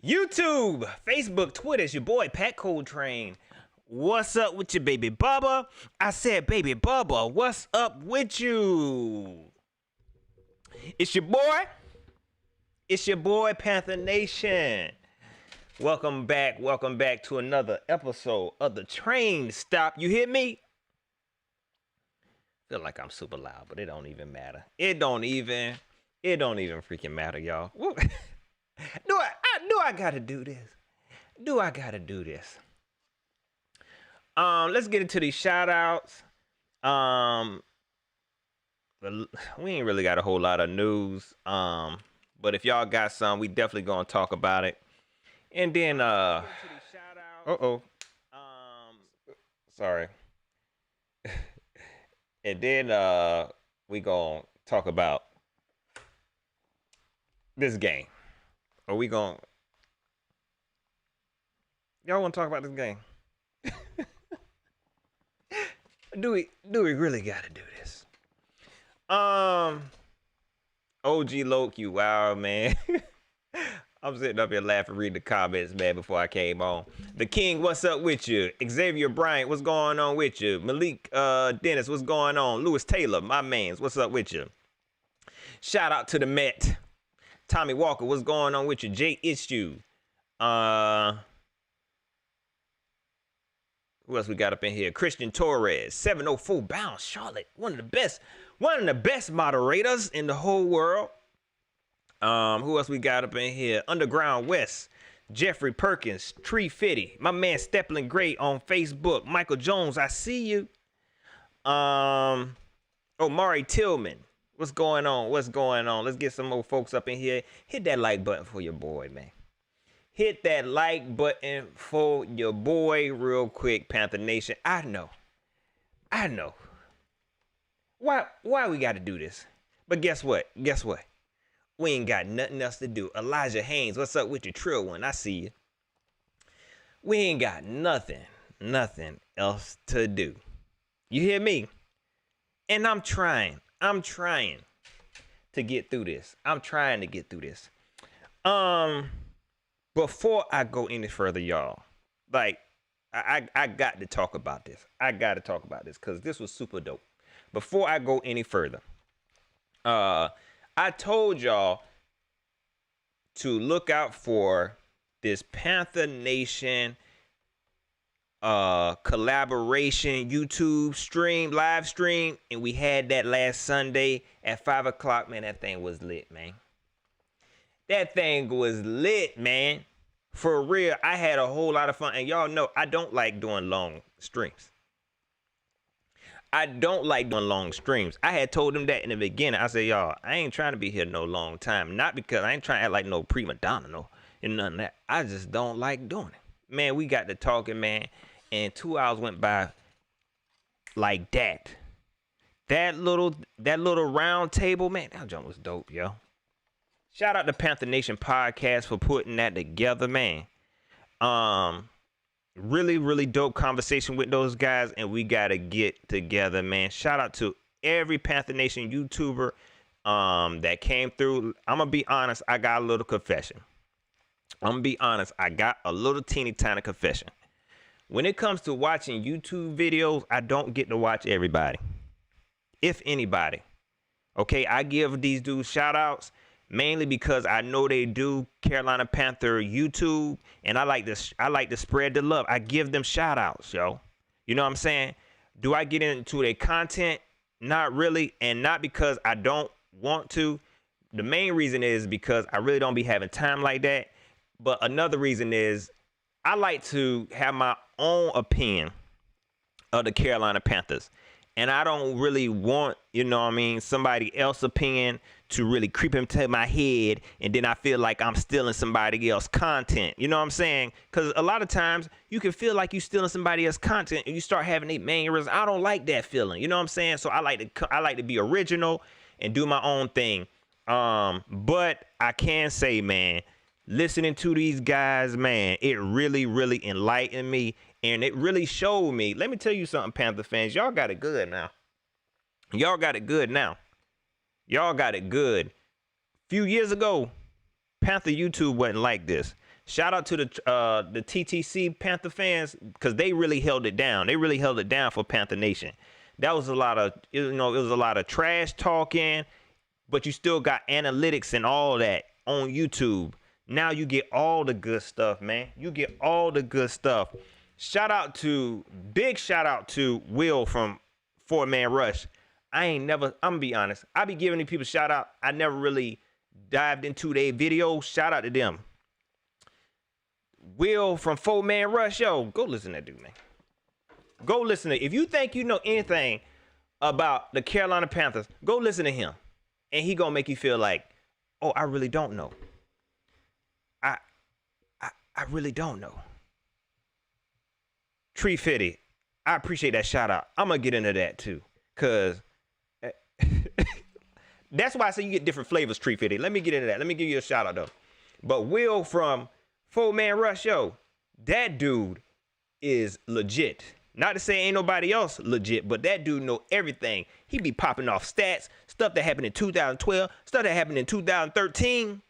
YouTube, Facebook, Twitter, it's your boy Pat Coltrane. What's up with you, baby Bubba? I said, baby Bubba, what's up with you? It's your boy. It's your boy Panther Nation. Welcome back to another episode of the Train Stop. You hear me? Feel like I'm super loud, but it don't even matter. It don't even freaking matter, y'all. Do I gotta do this? Let's get into these shout outs. We ain't really got a whole lot of news. But if y'all got some, we definitely gonna talk about it. And then sorry. And then we gonna talk about this game. Are we gonna y'all wanna talk about this game? Do we really gotta do this? OG Loki, wow, man. I'm sitting up here laughing, reading the comments, man, before I came on. The King, what's up with you? Xavier Bryant, what's going on with you? Malik Dennis, what's going on? Lewis Taylor, my mans, what's up with you? Shout out to the Met. Tommy Walker, what's going on with you? Jay Issue. Who else we got up in here? Christian Torres, 704 Bounce, Charlotte. One of the best moderators in the whole world. Who else we got up in here? Underground West, Jeffrey Perkins, Tree Fitty, my man Steppling Gray on Facebook. Michael Jones, I see you. Mari Tillman, what's going on? Let's get some more folks up in here. Hit that like button for your boy, man. Hit that like button for your boy real quick, Panther Nation. I know. Why we got to do this? But guess what? We ain't got nothing else to do. Elijah Haynes, what's up with your Trill One? I see you. We ain't got nothing else to do. You hear me? And I'm trying to get through this. Before I go any further, y'all, like, I got to talk about this. Because this was super dope. Before I go any further, I told y'all to look out for this Panther Nation collaboration YouTube live stream, and we had that last Sunday at 5 o'clock. Man, that thing was lit, man. For real, I had a whole lot of fun. And y'all know I don't like doing long streams. I had told them that in the beginning. I said, y'all, I ain't trying to be here no long time. Not because I ain't trying to act like no prima donna, and none of that. I just don't like doing it. Man, we got to talking, man, and 2 hours went by like that. That little round table, man, that jump was dope, yo. Shout out to Panther Nation Podcast for putting that together, man. Really, really dope conversation with those guys, and we got to get together, man. Shout out to every Panther Nation YouTuber that came through. I'm going to be honest, I got a little confession. I got a little teeny tiny confession. When it comes to watching YouTube videos, I don't get to watch everybody, if anybody. Okay, I give these dudes shout outs. Mainly because I know they do Carolina Panther YouTube, and I like to spread the love. I give them shout outs, yo. You know what I'm saying? Do I get into their content? Not really, and not because I don't want to. The main reason is because I really don't be having time like that. But another reason is I like to have my own opinion of the Carolina Panthers. And I don't really want, somebody else's opinion to really creep into my head, and then I feel like I'm stealing somebody else's content. You know what I'm saying? Because a lot of times you can feel like you're stealing somebody else's content, and you start having a mannerisms. I don't like that feeling. You know what I'm saying? So I like to be original and do my own thing. But I can say, man, listening to these guys, man, it really, really enlightened me. And it really showed me. Let me tell you something, Panther fans. Y'all got it good now. Y'all got it good. Few years ago, Panther YouTube wasn't like this. Shout out to the TTC Panther fans, because they really held it down. They really held it down for Panther Nation. That was a lot of, it was a lot of trash talking, but you still got analytics and all that on YouTube. Now you get all the good stuff, man. You get all the good stuff. Big shout out to Will from 4-Man Rush. I'm gonna be honest, I be giving these people shout out. I never really dived into their videos. Shout out to them. Will from 4-Man Rush, yo, go listen to that dude, man. Go listen to, if you think you know anything about the Carolina Panthers, go listen to him. And he gonna make you feel like, oh, I really don't know. I really don't know. Tree Fitty, I appreciate that shout out. I'm gonna get into that too, cause that's why I say you get different flavors, Tree Fitty. Let me get into that. Let me give you a shout out though. But Will from 4-Man Rush, yo, that dude is legit. Not to say ain't nobody else legit, but that dude know everything. He be popping off stats, stuff that happened in 2012, stuff that happened in 2013.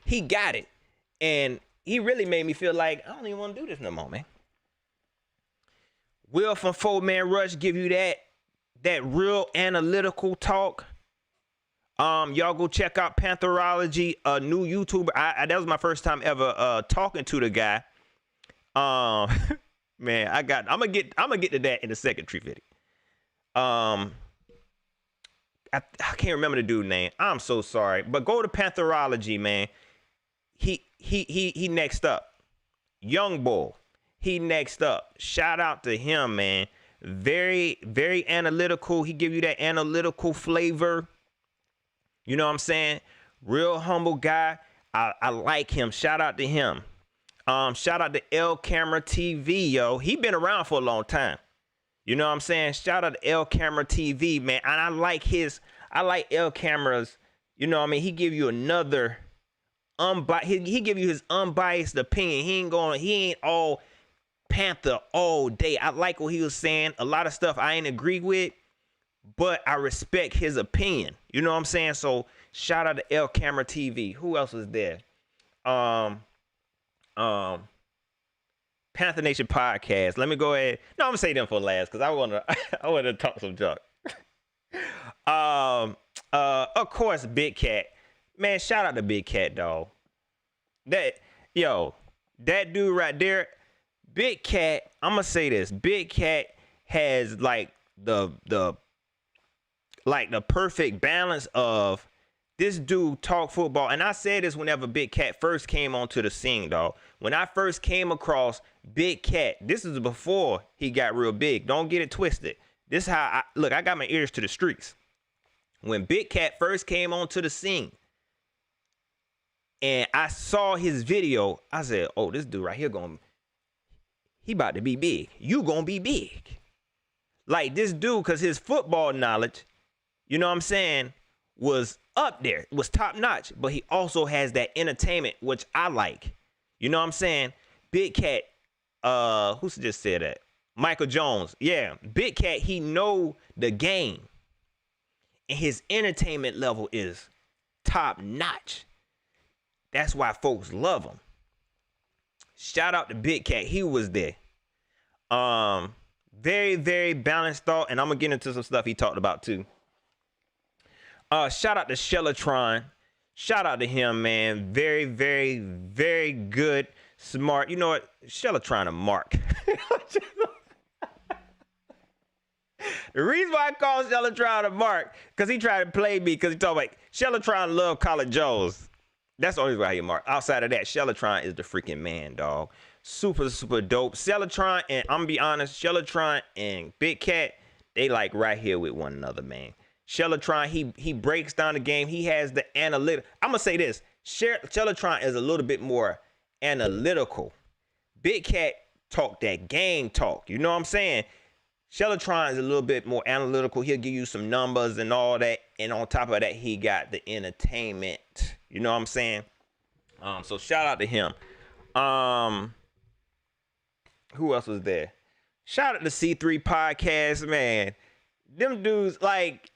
He got it. And he really made me feel like, I don't even want to do this no more, man. Will from 4-Man Rush give you that real analytical talk. Y'all go check out Pantherology, a new YouTuber. That was my first time ever talking to the guy. Man, I'm gonna get to that in a second, Tree Fitty. I can't remember the dude's name. I'm so sorry. But go to Pantherology, man. He next up. Young Bull. He next up. Shout out to him, man. Very, very analytical. He give you that analytical flavor. You know what I'm saying? Real humble guy. I like him. Shout out to him. Shout out to L Camera TV, yo. He been around for a long time. You know what I'm saying? Shout out to L Camera TV, man. And I like L Camera's, you know what I mean? He give you another he give you his unbiased opinion. He ain't all Panther all day. I like what he was saying. A lot of stuff I ain't agree with, but I respect his opinion. You know what I'm saying? So shout out to L Camera TV. Who else was there? Panther Nation podcast. Let me go ahead. No, I'm gonna say them for last because I wanna talk some junk. Of course, Big Cat. Man, shout out to Big Cat, dog. That dude right there, Big Cat. I'm gonna say this. Big Cat has like the perfect balance of this dude talk football. And I said this whenever Big Cat first came onto the scene, dog. When I first came across Big Cat, this is before he got real big. Don't get it twisted. This is how I got my ears to the streets. When Big Cat first came onto the scene and I saw his video, I said, oh, this dude right here he about to be big. You gonna be big. Like this dude, because his football knowledge, you know what I'm saying, was up there, was top notch, but he also has that entertainment, which I like. You know what I'm saying? Big Cat, who just said that? Michael Jones. Yeah, Big Cat, he know the game. And his entertainment level is top notch. That's why folks love him. Shout out to Big Cat. He was there. Very, very balanced thought. And I'm going to get into some stuff he talked about too. Shout out to Shellatron. Shout out to him, man. Very, very, very good. Smart. You know what? Shellatron a mark. The reason why I call Shellatron a mark, because he tried to play me, because he talking like Shellatron love College Jones. That's the only reason why he marked. Outside of that, Shellatron is the freaking man, dog. Super, super dope. Shellatron, and I'm gonna be honest, Shellatron and Big Cat, they like right here with one another, man. Shellatron, he breaks down the game. He has the analytic. I'm gonna say this. Shellatron is a little bit more analytical. Big Cat talk that game talk. You know what I'm saying? Shellatron is a little bit more analytical. He'll give you some numbers and all that. And on top of that, he got the entertainment. You know what I'm saying? So shout out to him. Who else was there? Shout out to C3 Podcast, man. Them dudes, like,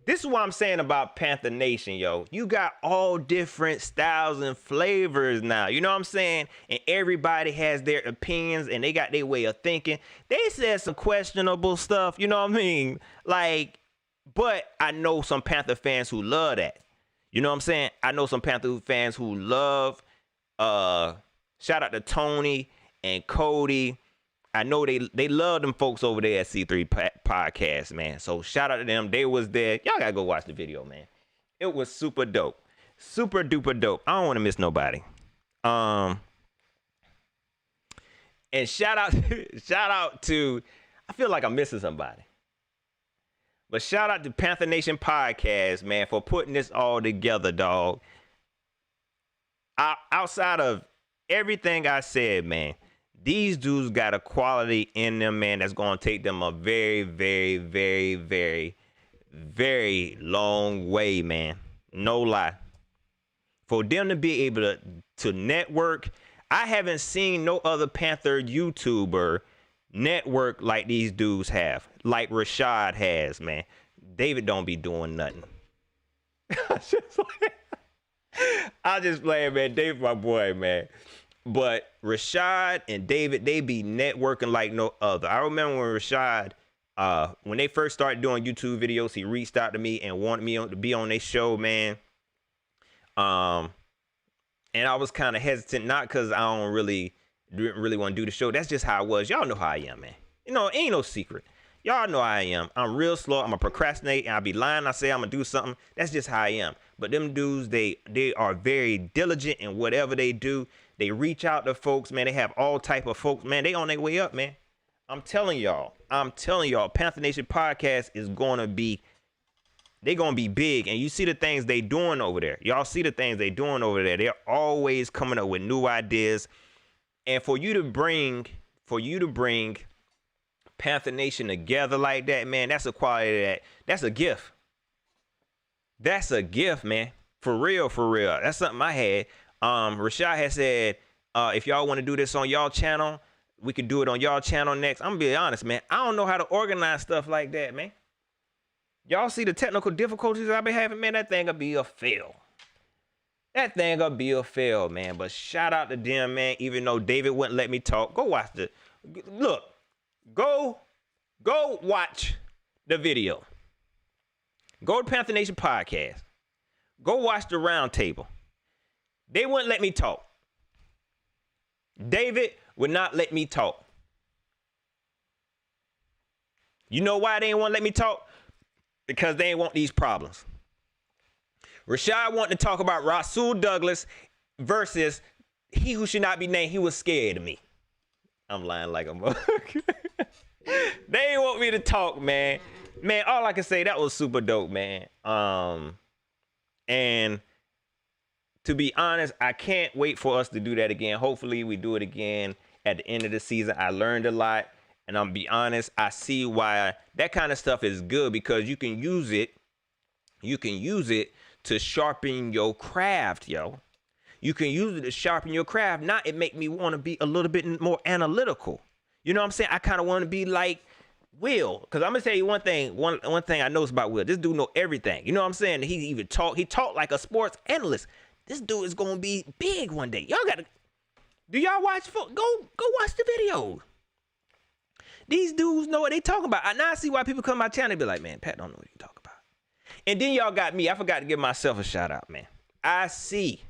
This is what I'm saying about Panther Nation, yo. You got all different styles and flavors now. You know what I'm saying? And everybody has their opinions and they got their way of thinking. They said some questionable stuff, you know what I mean? Like, but I know some Panther fans who love that. You know what I'm saying? I know some Panther fans who love, shout out to Tony and Cody. I know they love them folks over there at C3 Podcast, man. So shout out to them. They was there. Y'all gotta go watch the video, man. It was super dope. Super duper dope. I don't want to miss nobody. And shout out to, I feel like I'm missing somebody. But shout out to Panther Nation Podcast, man, for putting this all together, dog. Outside of everything I said, man, these dudes got a quality in them, man, that's going to take them a very, very, very, very, very long way, man. No lie. For them to be able to network, I haven't seen no other Panther YouTuber network like these dudes have, like Rashad has, man. David don't be doing nothing. I just playing, man. David, my boy, man. But Rashad and David, they be networking like no other. I remember when Rashad, when they first started doing YouTube videos, he reached out to me and wanted me to be on their show, man. And I was kind of hesitant, not because I didn't really want to do the show. That's just how I was. Y'all know how I am, man. You know, ain't no secret. Y'all know how I am. I'm real slow. I'm a procrastinate, and I be lying. I say I'm gonna do something. That's just how I am. But them dudes, they are very diligent in whatever they do. They reach out to folks, man. They have all type of folks, man. They on their way up, man. I'm telling y'all, Panther Nation Podcast is gonna be, they gonna be big. And you see the things they doing over there. Y'all see the things they doing over there. They're always coming up with new ideas. And for you to bring Panther Nation together like that, man, that's a quality that's a gift. That's a gift, man. For real, for real. That's something I had. Rashad has said, if y'all want to do this on y'all channel, we could do it on y'all channel next. I'm gonna be honest, man. I don't know how to organize stuff like that, man. Y'all see the technical difficulties I be having, man. That thing gonna be a fail. That thing gonna be a fail, man. But shout out to them, man. Even though David wouldn't let me talk, go watch go watch the video. Go to Panther Nation Podcast. Go watch the round table. They wouldn't let me talk. David would not let me talk. You know why they didn't want to let me talk? Because they didn't want these problems. Rashad wanted to talk about Rasul Douglas versus he who should not be named. He was scared of me. I'm lying like a motherfucker. They didn't want me to talk, man. Man, all I can say, that was super dope, man. And to be honest, I can't wait for us to do that again. Hopefully we do it again at the end of the season. I learned a lot, and I'm be honest, I see why that kind of stuff is good, because you can use it to sharpen your craft, yo. You can use it to sharpen your craft. Now it make me want to be a little bit more analytical. You know what I'm saying? I kind of want to be like Will, because I'm gonna tell you one thing. One thing I noticed about Will, this dude know everything. You know what I'm saying? He talked like a sports analyst. This dude is gonna be big one day. Y'all gotta, do y'all watch? Go watch the video. These dudes know what they talking about. Now I see why people come to my channel and be like, man, Pat don't know what you talking about. And then y'all got me. I forgot to give myself a shout out, man. I see,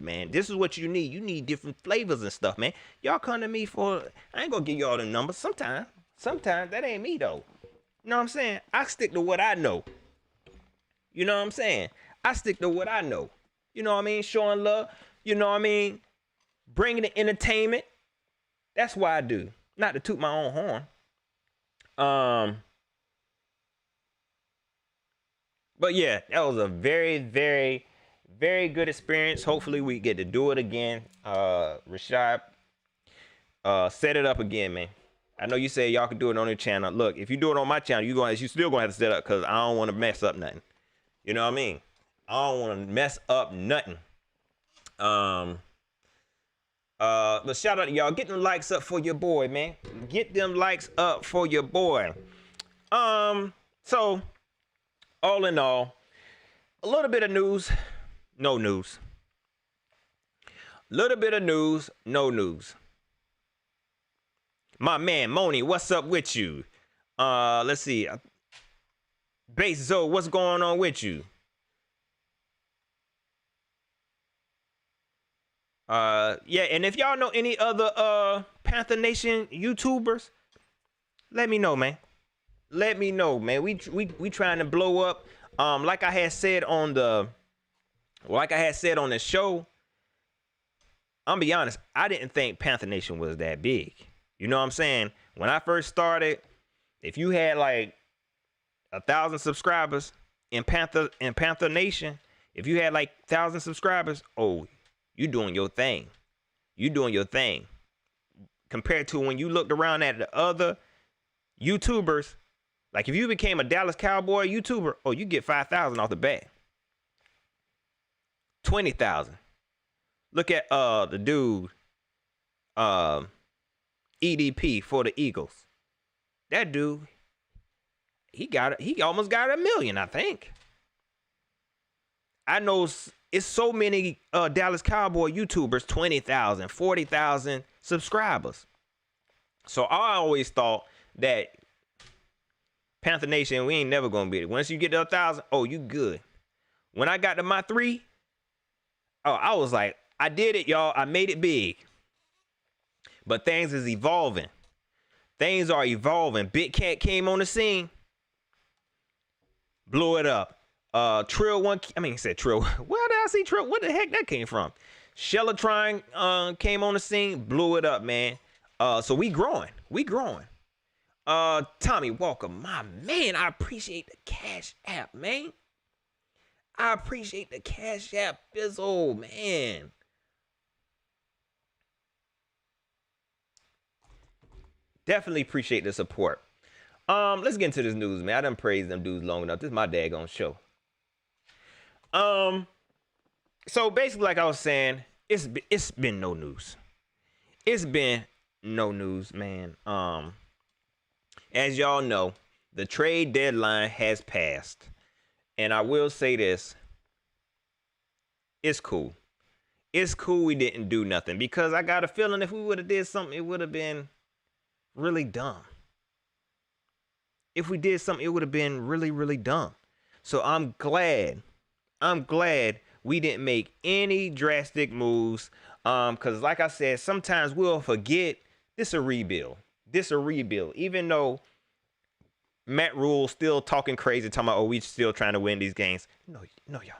man. This is what you need. You need different flavors and stuff, man. Y'all come to me for, I ain't gonna give y'all the numbers. Sometimes that ain't me though. You know what I'm saying? I stick to what I know. You know what I'm saying? I stick to what I know. You know what I mean? Showing love. You know what I mean? Bringing the entertainment. That's why I do. Not to toot my own horn. But yeah, that was a very, very, very good experience. Hopefully we get to do it again. Rashad, set it up again, man. I know you said y'all can do it on your channel. Look, if you do it on my channel, you still gonna have to set up, because I don't want to mess up nothing. You know what I mean? I don't want to mess up nothing. But shout out to y'all. Get them likes up for your boy, man. Get them likes up for your boy. So all in all, a little bit of news, no news. Little bit of news, no news. My man Moni, what's up with you? Let's see. Base Zoe, what's going on with you? Yeah, and if y'all know any other Panther Nation YouTubers, let me know, man. Let me know, man. We trying to blow up. Like I had said on the show, I'm be honest, I didn't think Panther Nation was that big. You know what I'm saying? When I first started, if you had like 1,000 subscribers in Panther Nation, if you had like 1,000 subscribers, oh, you doing your thing. You doing your thing. Compared to when you looked around at the other YouTubers, like if you became a Dallas Cowboy YouTuber, oh, you get 5,000 off the bat. 20,000. Look at the dude, EDP for the Eagles. That dude, he almost got 1 million, I think. I know it's so many Dallas Cowboy YouTubers, 20,000, 40,000 subscribers. So I always thought that Panther Nation, we ain't never gonna beat it. Once you get to 1,000, oh, you good. When I got to my 3, oh, I was like, I did it, y'all. I made it big. But things is evolving. Things are evolving. Big Cat came on the scene, blew it up. Trill one, I mean, he said Trill. Where did I see Trill? What the heck that came from? Shellatron came on the scene, blew it up, man. So we growing. We growing. Tommy Walker, my man, I appreciate the Cash App, man. I appreciate the Cash App, Bizzle, man. Definitely appreciate the support. Let's get into this news, man. I done praised them dudes long enough. This is my daggone show. So basically, like I was saying, it's been no news. It's been no news, man. As y'all know, the trade deadline has passed. And I will say this. It's cool. It's cool we didn't do nothing, because I got a feeling if we would have did something, it would have been really dumb. If we did something, it would have been really, really dumb. So I'm glad we didn't make any drastic moves. Because like I said, sometimes we'll forget this a rebuild. Even though Matt Rule's still talking crazy, talking about, oh, we still trying to win these games. No, y'all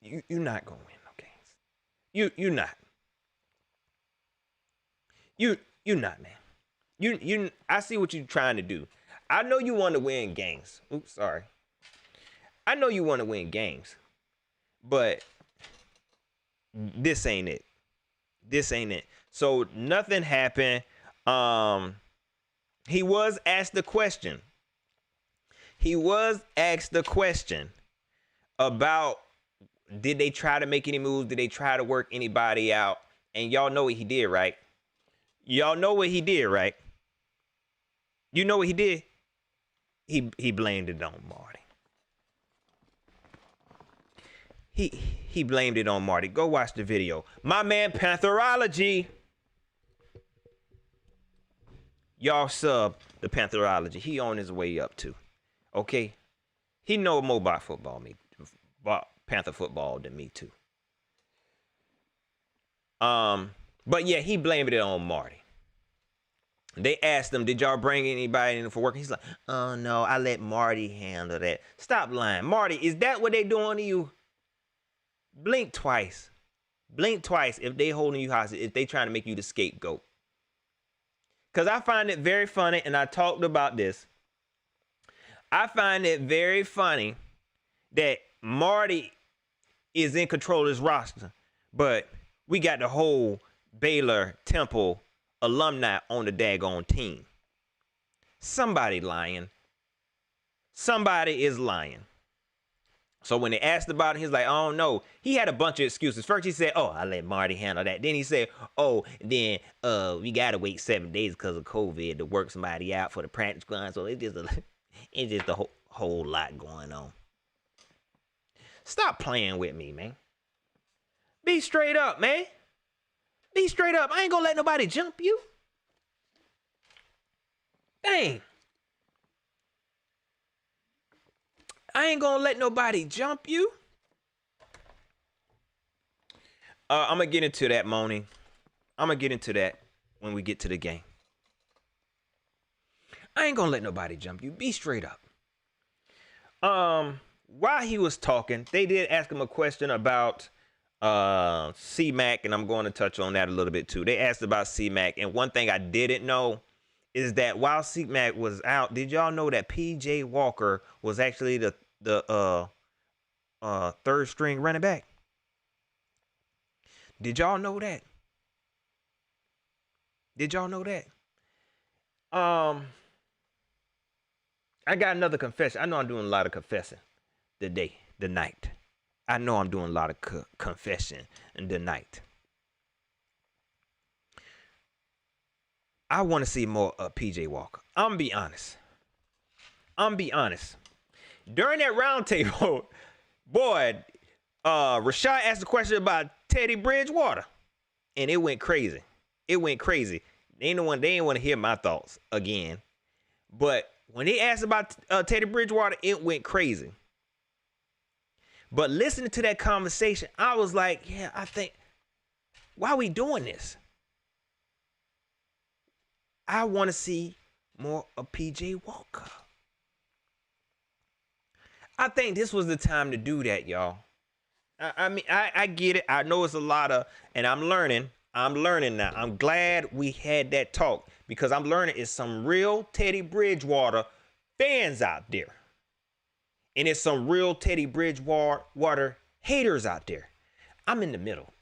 not. You're not gonna win no games. You're not. You're not, man. I see what you're trying to do. I know you want to win games. Oops, sorry. I know you want to win games, but this ain't it. This ain't it. So nothing happened. He was asked the question. About, did they try to make any moves? Did they try to work anybody out? And y'all know what he did, right? Y'all know what he did, right? You know what he did? He blamed it on Marty. He blamed it on Marty. Go watch the video. My man Pantherology. Y'all sub the Pantherology. He on his way up too. Okay? He know more about Panther football than me too. But yeah, he blamed it on Marty. They asked him, did y'all bring anybody in for work? He's like, oh no, I let Marty handle that. Stop lying. Marty, is that what they doing to you? Blink twice. Blink twice if they holding you hostage, if they trying to make you the scapegoat. Because I find it very funny, and I talked about this. I find it very funny that Marty is in control of his roster, but we got the whole Baylor Temple alumni on the daggone team. Somebody lying. Somebody is lying. So when they asked about it, he's like, oh no. He had a bunch of excuses. First he said, oh, I let Marty handle that. Then he said, oh, then we gotta wait 7 days because of COVID to work somebody out for the practice squad. So it's just a whole lot going on. Stop playing with me, man. Be straight up, man. Be straight up. I ain't gonna let nobody jump you. Dang. I ain't gonna let nobody jump you. I'm gonna get into that, Moni. I'm gonna get into that when we get to the game. I ain't gonna let nobody jump you. Be straight up. While he was talking, they did ask him a question about C-Mac, and I'm going to touch on that a little bit too. They asked about C-Mac, and one thing I didn't know is that while C-Mac was out, did y'all know that P.J. Walker was actually the third string running back? Did y'all know that? Did y'all know that? I got another confession. I know I'm doing a lot of confessing tonight. I know I'm doing a lot of confession tonight. I want to see more of PJ Walker. I'm gonna be honest. During that round table, boy, Rashad asked a question about Teddy Bridgewater, and it went crazy. They didn't want to hear my thoughts again. But when they asked about Teddy Bridgewater, it went crazy. But listening to that conversation, I was like, yeah, I think, why are we doing this? I want to see more of P.J. Walker. I think this was the time to do that, y'all. I mean, I get it. I know it's a lot of, and I'm learning now. I'm glad we had that talk because I'm learning it's some real Teddy Bridgewater fans out there. And it's some real Teddy Bridgewater haters out there. I'm in the middle.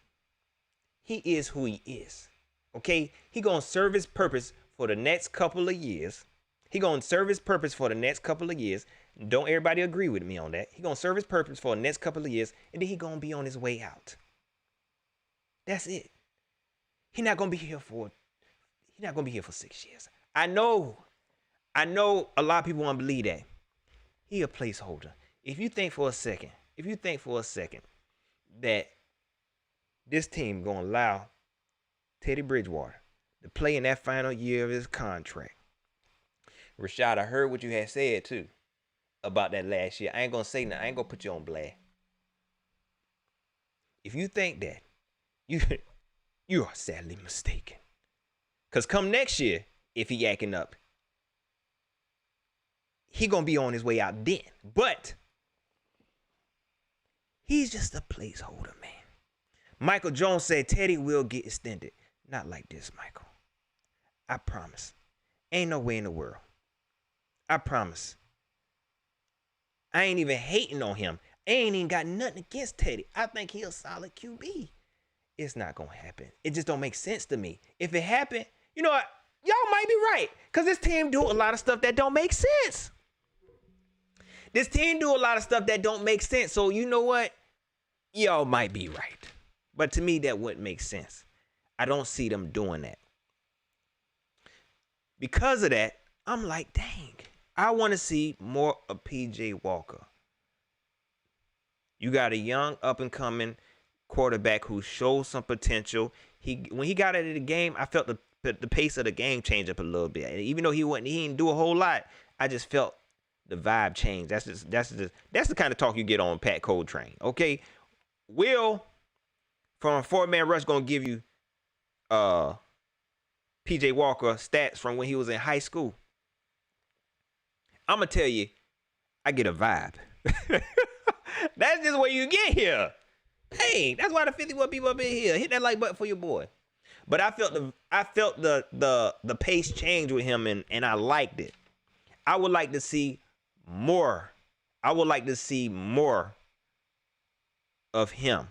He is who he is. Okay? He gonna serve his purpose for the next couple of years. Don't everybody agree with me on that. He gonna serve his purpose for the next couple of years, and then he gonna be on his way out. That's it. He not gonna be here for 6 years. I know a lot of people want to believe that. He a placeholder. If you think for a second that this team gonna allow Teddy Bridgewater to play in that final year of his contract, Rashad, I heard what you had said too about that last year. I ain't gonna say nothing. I ain't gonna put you on blast. If you think that, you are sadly mistaken. Cause come next year, if he acting up, he gonna be on his way out then. But he's just a placeholder, man. Michael Jones said Teddy will get extended. Not like this, Michael. I promise. Ain't no way in the world. I promise. I ain't even hating on him. I ain't even got nothing against Teddy. I think he a solid QB. It's not gonna happen. It just don't make sense to me. If it happened, you know what? Y'all might be right. Because this team do a lot of stuff that don't make sense. So you know what? Y'all might be right. But to me, that wouldn't make sense. I don't see them doing that. Because of that, I'm like, dang. I want to see more of P.J. Walker. You got a young, up-and-coming quarterback who shows some potential. When he got into the game, I felt the pace of the game change up a little bit. And even though he didn't do a whole lot, I just felt the vibe change. That's the kind of talk you get on Pat Coltrane. Okay, Will from a 4-man rush gonna give you P.J. Walker stats from when he was in high school. I'm gonna tell you, I get a vibe. That's just what you get here. Hey, that's why the 51 people up in here. Hit that like button for your boy. But I felt the pace change with him, and I liked it. I would like to see more. I would like to see more of him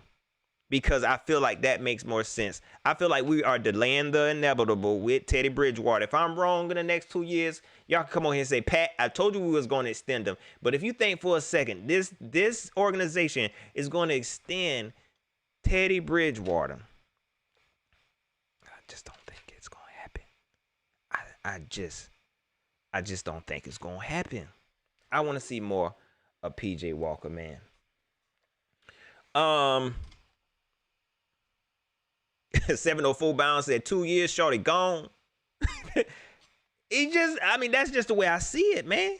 because I feel like that makes more sense. I feel like we are delaying the inevitable with Teddy Bridgewater. If I'm wrong in the next 2 years, y'all can come on here and say, Pat, I told you we was going to extend him. But if you think for a second, this organization is going to extend Teddy Bridgewater, I just don't think it's going to happen. I just don't think it's going to happen. I want to see more of PJ Walker, man. Um, 704 Bound said 2 years, shorty gone. I mean, that's just the way I see it, man.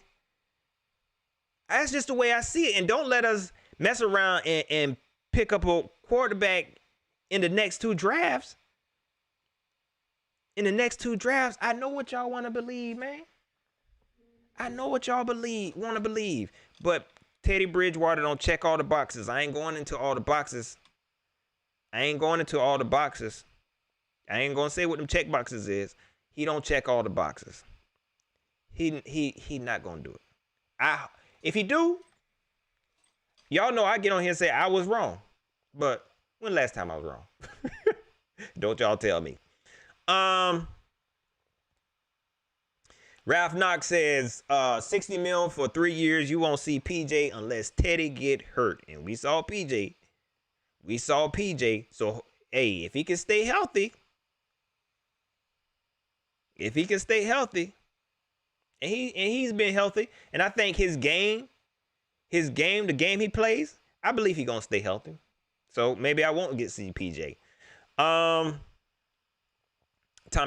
That's just the way I see it. And don't let us mess around and pick up a quarterback in the next 2 drafts. In the next 2 drafts, I know what y'all want to believe, man. I know what y'all want to believe. But Teddy Bridgewater don't check all the boxes. I ain't going into all the boxes. I ain't going to say what them check boxes is. He don't check all the boxes. He not gonna do it. If he do, y'all know I get on here and say I was wrong. But when last time I was wrong? Don't y'all tell me. Ralph Knox says, 60 mil for 3 years. You won't see PJ unless Teddy get hurt. And we saw PJ. So, hey, if he can stay healthy, and he's been healthy, and I think the game he plays, I believe he's gonna stay healthy. So maybe I won't get to see PJ. Tommy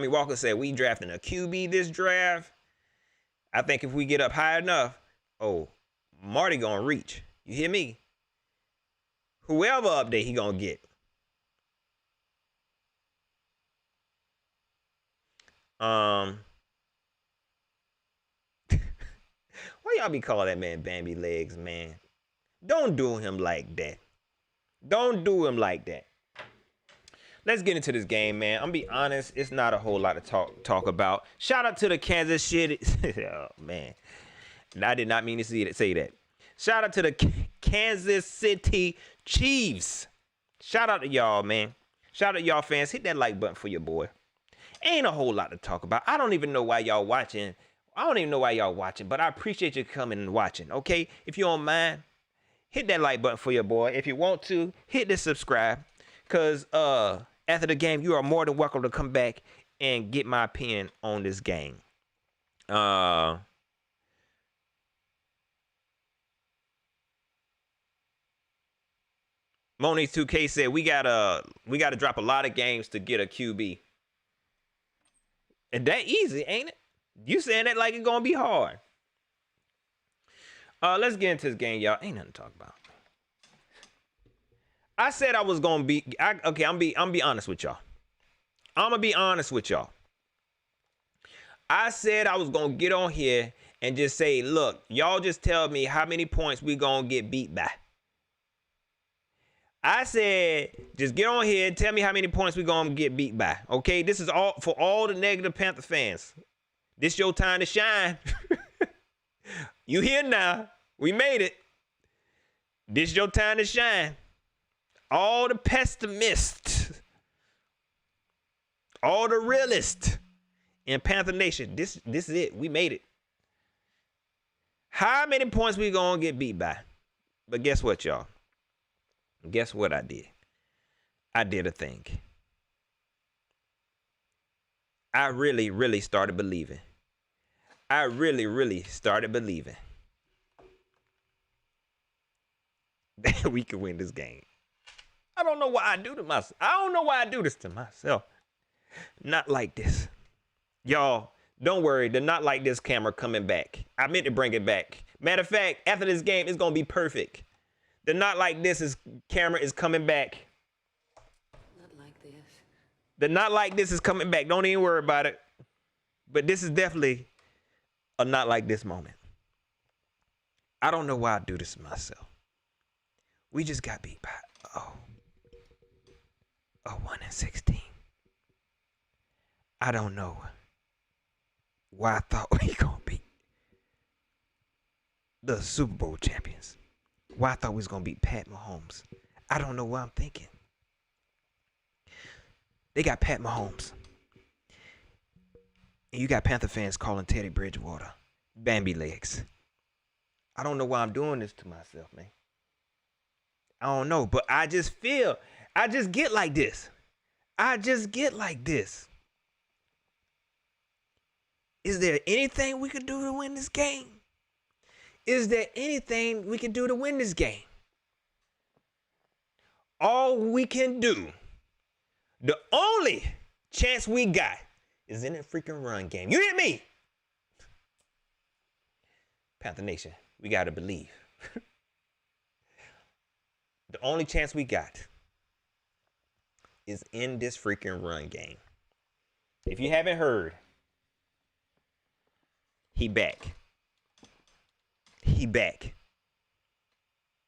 Walker said we drafting a QB this draft. I think if we get up high enough, Marty gonna reach. You hear me? Whoever up there he gonna get. Why y'all be calling that man Bambi Legs, man? Don't do him like that. Let's get into this game, man. I'm gonna be honest, it's not a whole lot to talk about. Shout out to the Kansas City. Oh man, I did not mean to say that. Shout out to the Kansas City Chiefs. Shout out to y'all, man. Shout out to y'all fans. Hit that like button for your boy. Ain't a whole lot to talk about. I don't even know why y'all watching, but I appreciate you coming and watching, okay? If you don't mind, hit that like button for your boy. If you want to, hit the subscribe. Because after the game, you are more than welcome to come back and get my opinion on this game. Monique 2K said we gotta drop a lot of games to get a QB. And that easy, ain't it? You saying that like it's gonna be hard. Let's get into this game, y'all. Ain't nothing to talk about. I said I was gonna be I'm be honest with y'all. I'm gonna be honest with y'all. I said I was gonna get on here and just say, look, y'all just tell me how many points we gonna get beat by. I said, just get on here and tell me how many points we gonna get beat by. Okay, this is all for all the negative Panther fans. This your time to shine. You here now? We made it. This your time to shine. All the pessimists, all the realists in Panther Nation. This is it. We made it. How many points we gonna get beat by? But guess what, y'all? Guess what I did? I did a thing. I really, really started believing. I really, really started believing that we could win this game. I don't know why I do this to myself. Not like this. Y'all, don't worry. The not like this camera coming back. I meant to bring it back. Matter of fact, after this game, it's going to be perfect. The not like this camera is coming back. Not like this. The not like this is coming back. Don't even worry about it. But this is definitely a not like this moment. I don't know why I do this to myself. We just got beat by, 1-16. I don't know why I thought we gonna beat the Super Bowl champions. Why I thought we was gonna beat Pat Mahomes. I don't know what I'm thinking. They got Pat Mahomes. And you got Panther fans calling Teddy Bridgewater Bambi Legs. I don't know why I'm doing this to myself, man. I don't know, but I just get like this. Is there anything we could do to win this game? Is there anything we can do to win this game? All we can do, the only chance we got is in a freaking run game. You hear me? Panther Nation, we got to believe. The only chance we got is in this freaking run game. If you haven't heard, he back. He back.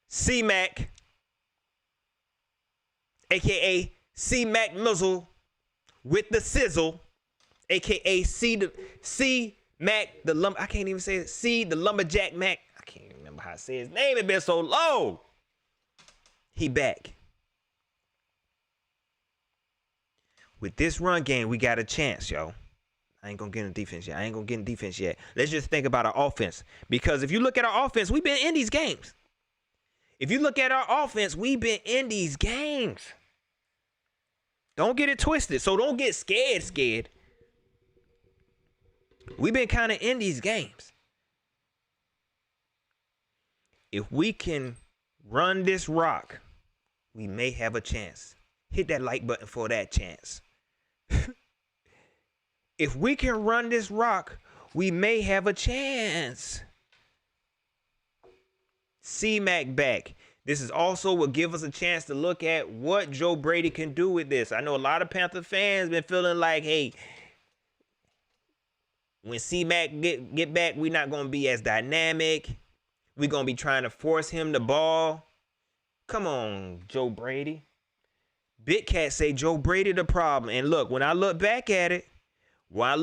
C-Mac, a.k.a. C-Mac Mizzle with the sizzle, a.k.a. C-Mac the lumber. I can't even say it. C the lumberjack Mac. I can't even remember how to say his name. It's been so long. He back. With this run game, we got a chance, yo. I ain't gonna get in defense yet. Let's just think about our offense. Because if you look at our offense, we've been in these games. Don't get it twisted. So don't get scared. We've been kind of in these games. If we can run this rock, we may have a chance. Hit that like button for that chance. If we can run this rock, we may have a chance. C-Mac back. This is also will give us a chance to look at what Joe Brady can do with this. I know a lot of Panther fans been feeling like, hey, when C-Mac get back, we're not going to be as dynamic. We're going to be trying to force him the ball. Come on, Joe Brady. Big Cat say Joe Brady the problem. And look, when I look back at it, are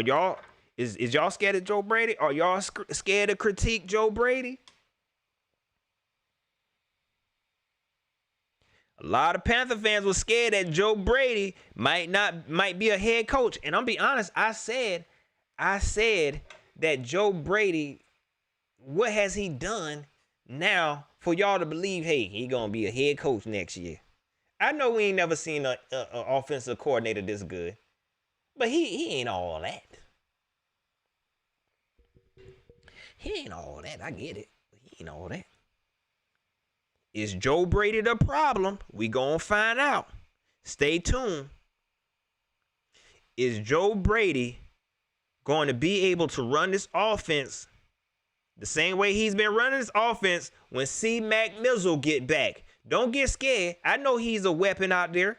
y'all is y'all scared of Joe Brady? Are y'all scared to critique Joe Brady? A lot of Panther fans were scared that Joe Brady might be a head coach. And I'm be honest, I said that Joe Brady, what has he done now for y'all to believe, hey, he gonna be a head coach next year? I know we ain't never seen an offensive coordinator this good, but he ain't all that. He ain't all that. I get it, but he ain't all that. Is Joe Brady the problem? We gonna find out. Stay tuned. Is Joe Brady going to be able to run this offense the same way he's been running this offense when C-Mac Mizzle get back? Don't get scared. I know he's a weapon out there.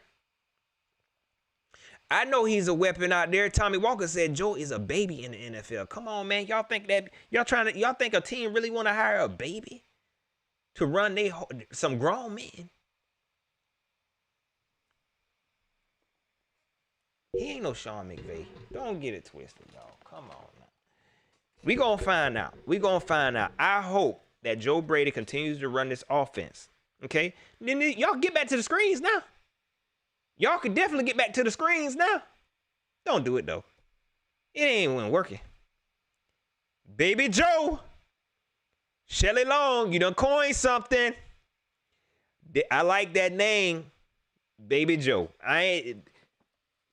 Tommy Walker said Joe is a baby in the NFL. Come on, man. Y'all think a team really want to hire a baby to run some grown men? He ain't no Sean McVay. Don't get it twisted, y'all. Come on now. We gonna find out. I hope that Joe Brady continues to run this offense. Okay? Then y'all get back to the screens now. Y'all can definitely get back to the screens now. Don't do it, though. It ain't working. Baby Joe. Shelly Long, you done coined something. I like that name. Baby Joe.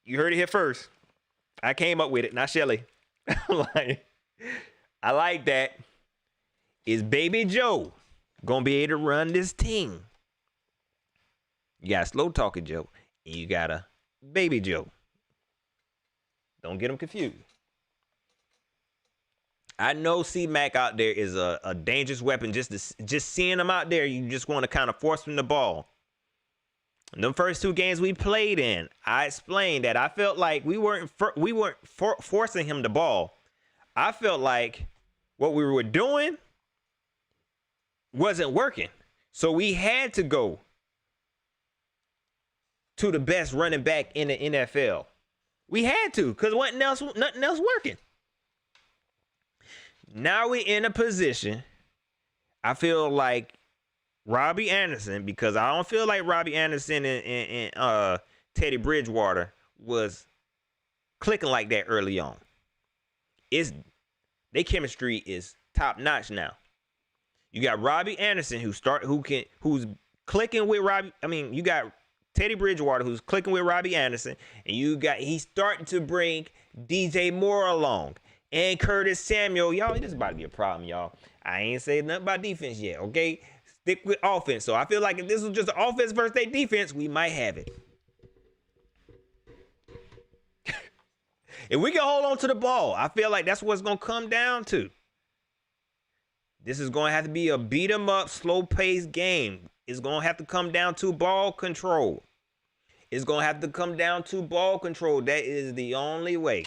You heard it here first. I came up with it, not Shelly. I like that. Is Baby Joe gonna be able to run this team? You got a slow talking Joe, and you got a Baby Joe. Don't get them confused. I know C-Mac out there is a dangerous weapon. Just seeing him out there, you just want to kind of force him the ball. In the first two games we played in, I explained that I felt like we weren't forcing him the ball. I felt like what we were doing wasn't working. So we had to go to the best running back in the NFL. We had to, because nothing else working. Now we're in a position, I feel like Robbie Anderson, because I don't feel like Robbie Anderson and Teddy Bridgewater was clicking like that early on. Their chemistry is top notch now. You got Robbie Anderson who's clicking with Robbie. I mean, you got Teddy Bridgewater who's clicking with Robbie Anderson, and he's starting to bring DJ Moore along. and Curtis Samuel. Y'all, this is about to be a problem, y'all. I ain't saying nothing about defense yet, okay? Stick with offense. So I feel like if this was just an offense versus their defense, we might have it. If we can hold on to the ball, I feel like that's what it's going to come down to. This is going to have to be a beat 'em up, slow-paced game. It's going to have to come down to ball control. It's going to have to come down to ball control. That is the only way.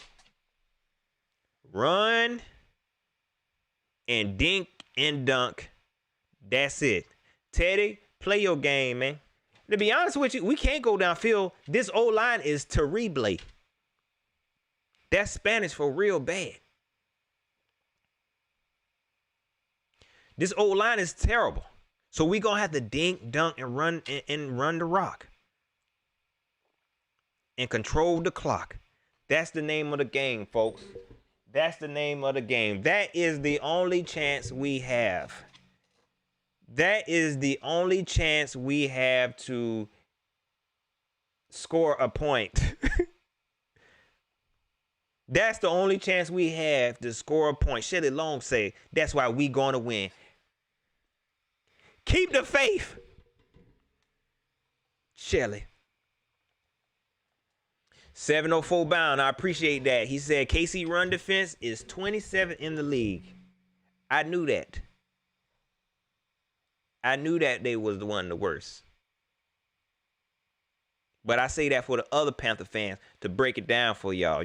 Run and dink and dunk. That's it. Teddy, play your game, man. To be honest with you, we can't go downfield. This O-line is terrible. That's Spanish for real bad. This O-line is terrible. So we're going to have to dink, dunk, and run the rock. And control the clock. That's the name of the game, folks. That's the name of the game. That is the only chance we have. That is the only chance we have to score a point. That's the only chance we have to score a point. Shelly Long say, that's why we going to win. Keep the faith. Shelly. 704 bound. I appreciate that. He said KC run defense is 27th in the league. I knew that. I knew that they was the one of the worst. But I say that for the other Panther fans to break it down for y'all.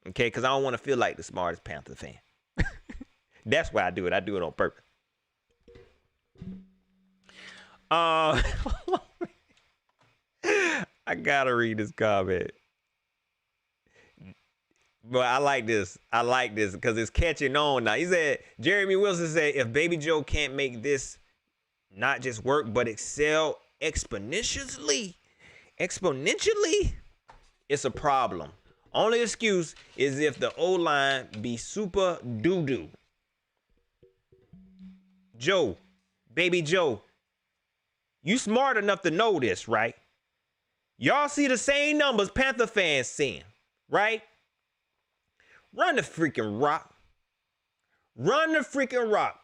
Okay, because I don't want to feel like the smartest Panther fan. That's why I do it. I do it on purpose. I gotta read this comment. But I like this. I like this because it's catching on now. He said, Jeremy Wilson said, if Baby Joe can't make this not just work, but excel exponentially, it's a problem. Only excuse is if the O-line be super doo-doo. Joe, Baby Joe, you smart enough to know this, right? Y'all see the same numbers Panther fans seeing, right? Run the freaking rock. Run the freaking rock.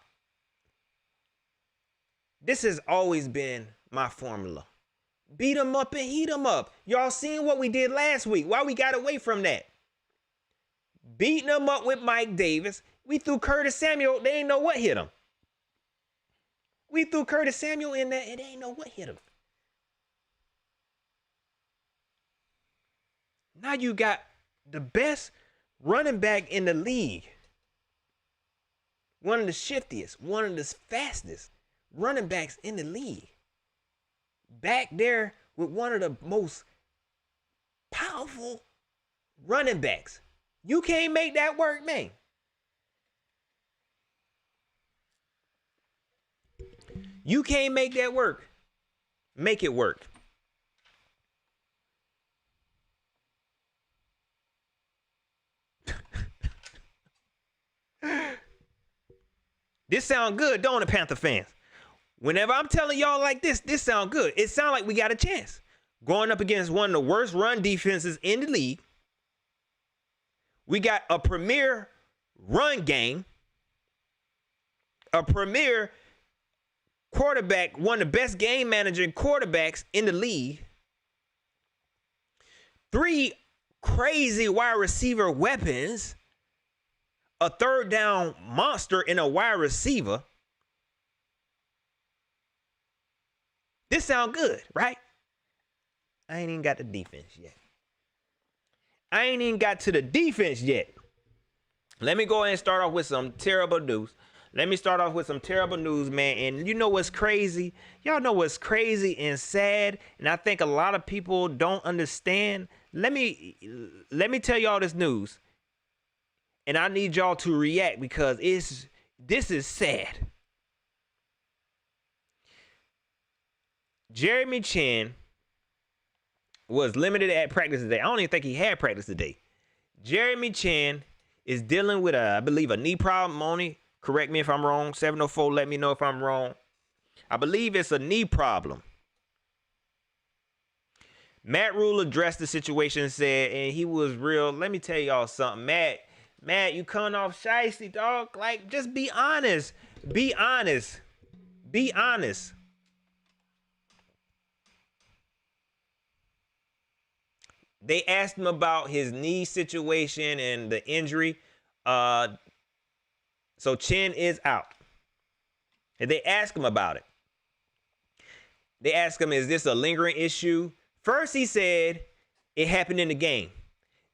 This has always been my formula. Beat them up and heat them up. Y'all seen what we did last week. Why we got away from that? Beating them up with Mike Davis. We threw Curtis Samuel. They ain't know what hit him. We threw Curtis Samuel in there and they ain't know what hit him. Now you got the best running back in the league. One of the shiftiest, one of the fastest running backs in the league. Back there with one of the most powerful running backs. You can't make that work, man. You can't make that work. Make it work. This sound good, don't it, Panther fans? Whenever I'm telling y'all like this sound good. It sound like we got a chance. Going up against one of the worst run defenses in the league. We got a premier run game. A premier quarterback, one of the best game managing quarterbacks in the league. 3 crazy wide receiver weapons. A third down monster in a wide receiver. This sound good, right? I ain't even got the defense yet. I ain't even got to the defense yet. Let me go ahead and start off with some terrible news. Man. And you know what's crazy? Y'all know what's crazy and sad, and I think a lot of people don't understand. Let me tell y'all this news. And I need y'all to react because this is sad. Jeremy Chin was limited at practice today. I don't even think he had practice today. Jeremy Chin is dealing with, I believe, a knee problem. Moni, correct me if I'm wrong. 704, let me know if I'm wrong. I believe it's a knee problem. Matt Rule addressed the situation and said, and he was real. Let me tell y'all something, Matt, you coming off shiesty, dog. Like, just be honest. Be honest. Be honest. They asked him about his knee situation and the injury. So Chin is out. And they asked him about it. They asked him, is this a lingering issue? First, he said it happened in the game.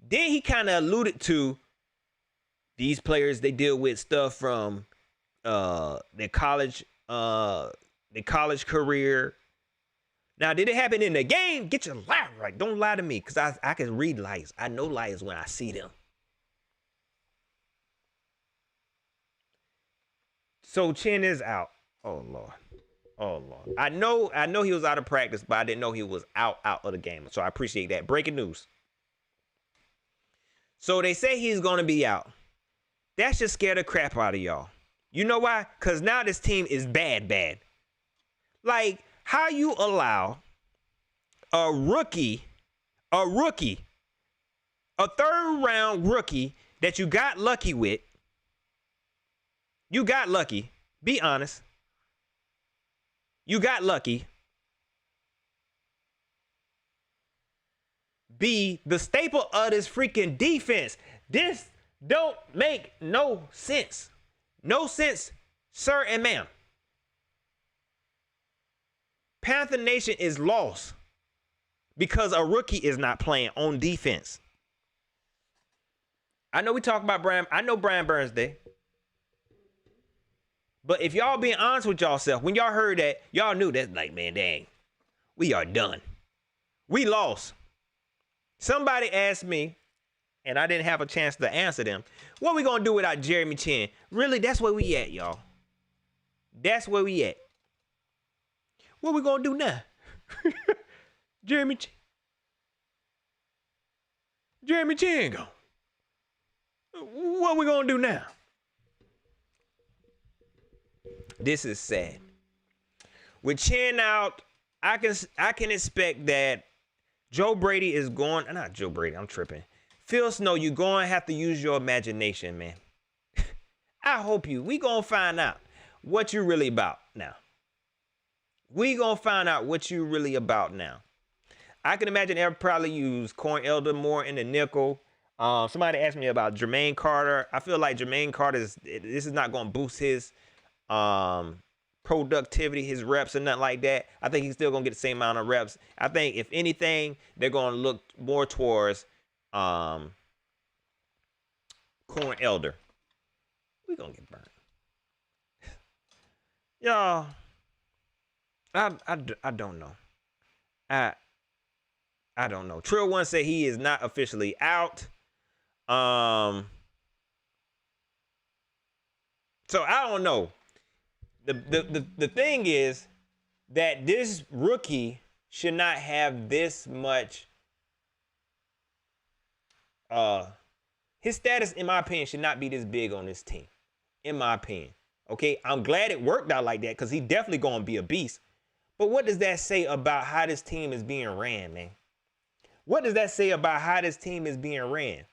Then he kind of alluded to these players, they deal with stuff from their college career. Now, did it happen in the game? Get your lie right. Don't lie to me, because I can read lies. I know lies when I see them. So Chin is out. Oh Lord. Oh Lord. I know he was out of practice, but I didn't know he was out of the game. So I appreciate that. Breaking news. So they say he's gonna be out. That should scare the crap out of y'all. You know why? Because now this team is bad. Like, how you allow a rookie, a third round rookie that you got lucky with. You got lucky. Be honest. You got lucky. Be the staple of this freaking defense. This don't make no sense. No sense, sir and ma'am. Panther Nation is lost because a rookie is not playing on defense. I know we talk about Brian. I know Brian Burns Day. But if y'all being honest with y'allself, when y'all heard that, y'all knew that, like, man, dang, we are done. We lost. Somebody asked me, and I didn't have a chance to answer them, what we gonna do without Jeremy Chin? Really, that's where we at, y'all. That's where we at. What we gonna do now? Jeremy Chin gone. What we gonna do now? This is sad. With Chin out, I can expect that Joe Brady is going. Not Joe Brady. I'm tripping. Phil Snow, you're going to have to use your imagination, man. I hope you. We gonna find out what you really about now. We gonna find out what you really about now. I can imagine they'll probably use Corn Elder more in the nickel. Somebody asked me about Jermaine Carter. I feel like Jermaine Carter this is not gonna boost his productivity, his reps, and nothing like that. I think he's still gonna get the same amount of reps. I think if anything, they're gonna look more towards Corn Elder. We gonna get burned, y'all. I don't know. I don't know. Trill One said he is not officially out. So I don't know. The thing is that this rookie should not have this much. His status, in my opinion, should not be this big on this team. In my opinion. Okay, I'm glad it worked out like that because he definitely gonna be a beast. But what does that say about how this team is being ran, man? What does that say about how this team is being ran?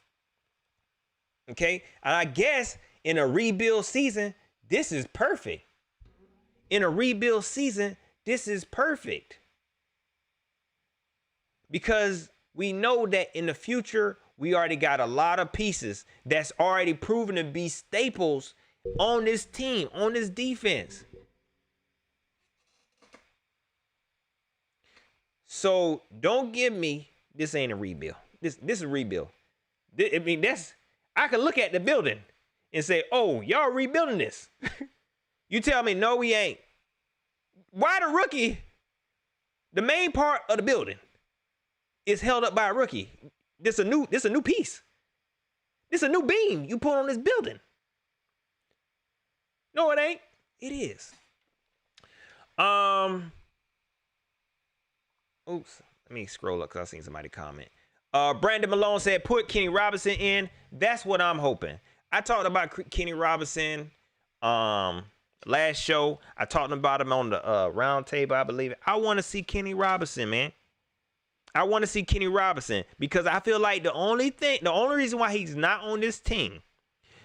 Okay, and I guess in a rebuild season, this is perfect. In a rebuild season, this is perfect. Because we know that in the future, we already got a lot of pieces that's already proven to be staples on this team, on this defense. So don't give me this ain't a rebuild. This is a rebuild. I mean, I can look at the building and say, oh, y'all rebuilding this. You tell me, no, we ain't. Why the rookie, the main part of the building, is held up by a rookie? This a new piece. This a new beam you put on this building. No, it ain't. It is. Oops. Let me scroll up because I seen somebody comment. Brandon Malone said, put Kenny Robinson in. That's what I'm hoping. I talked about Kenny Robinson last show. I talked about him on the round table, I believe. I want to see Kenny Robinson, man. I want to see Kenny Robinson because I feel like the only reason why he's not on this team,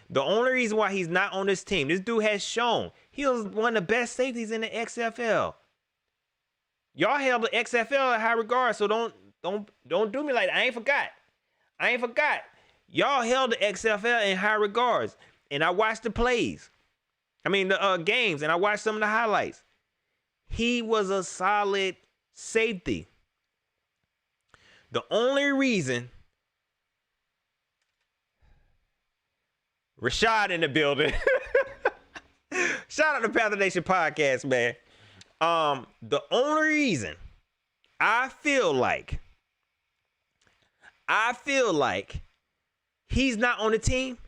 this dude has shown he was one of the best safeties in the XFL. Y'all held the XFL in high regard, so don't do me like that. I ain't forgot. Y'all held the XFL in high regards, and I watched the plays. I mean the games, and I watched some of the highlights. He was a solid safety. The only reason Rashad in the building. Shout out to Panther Nation podcast, man. The only reason I feel like he's not on the team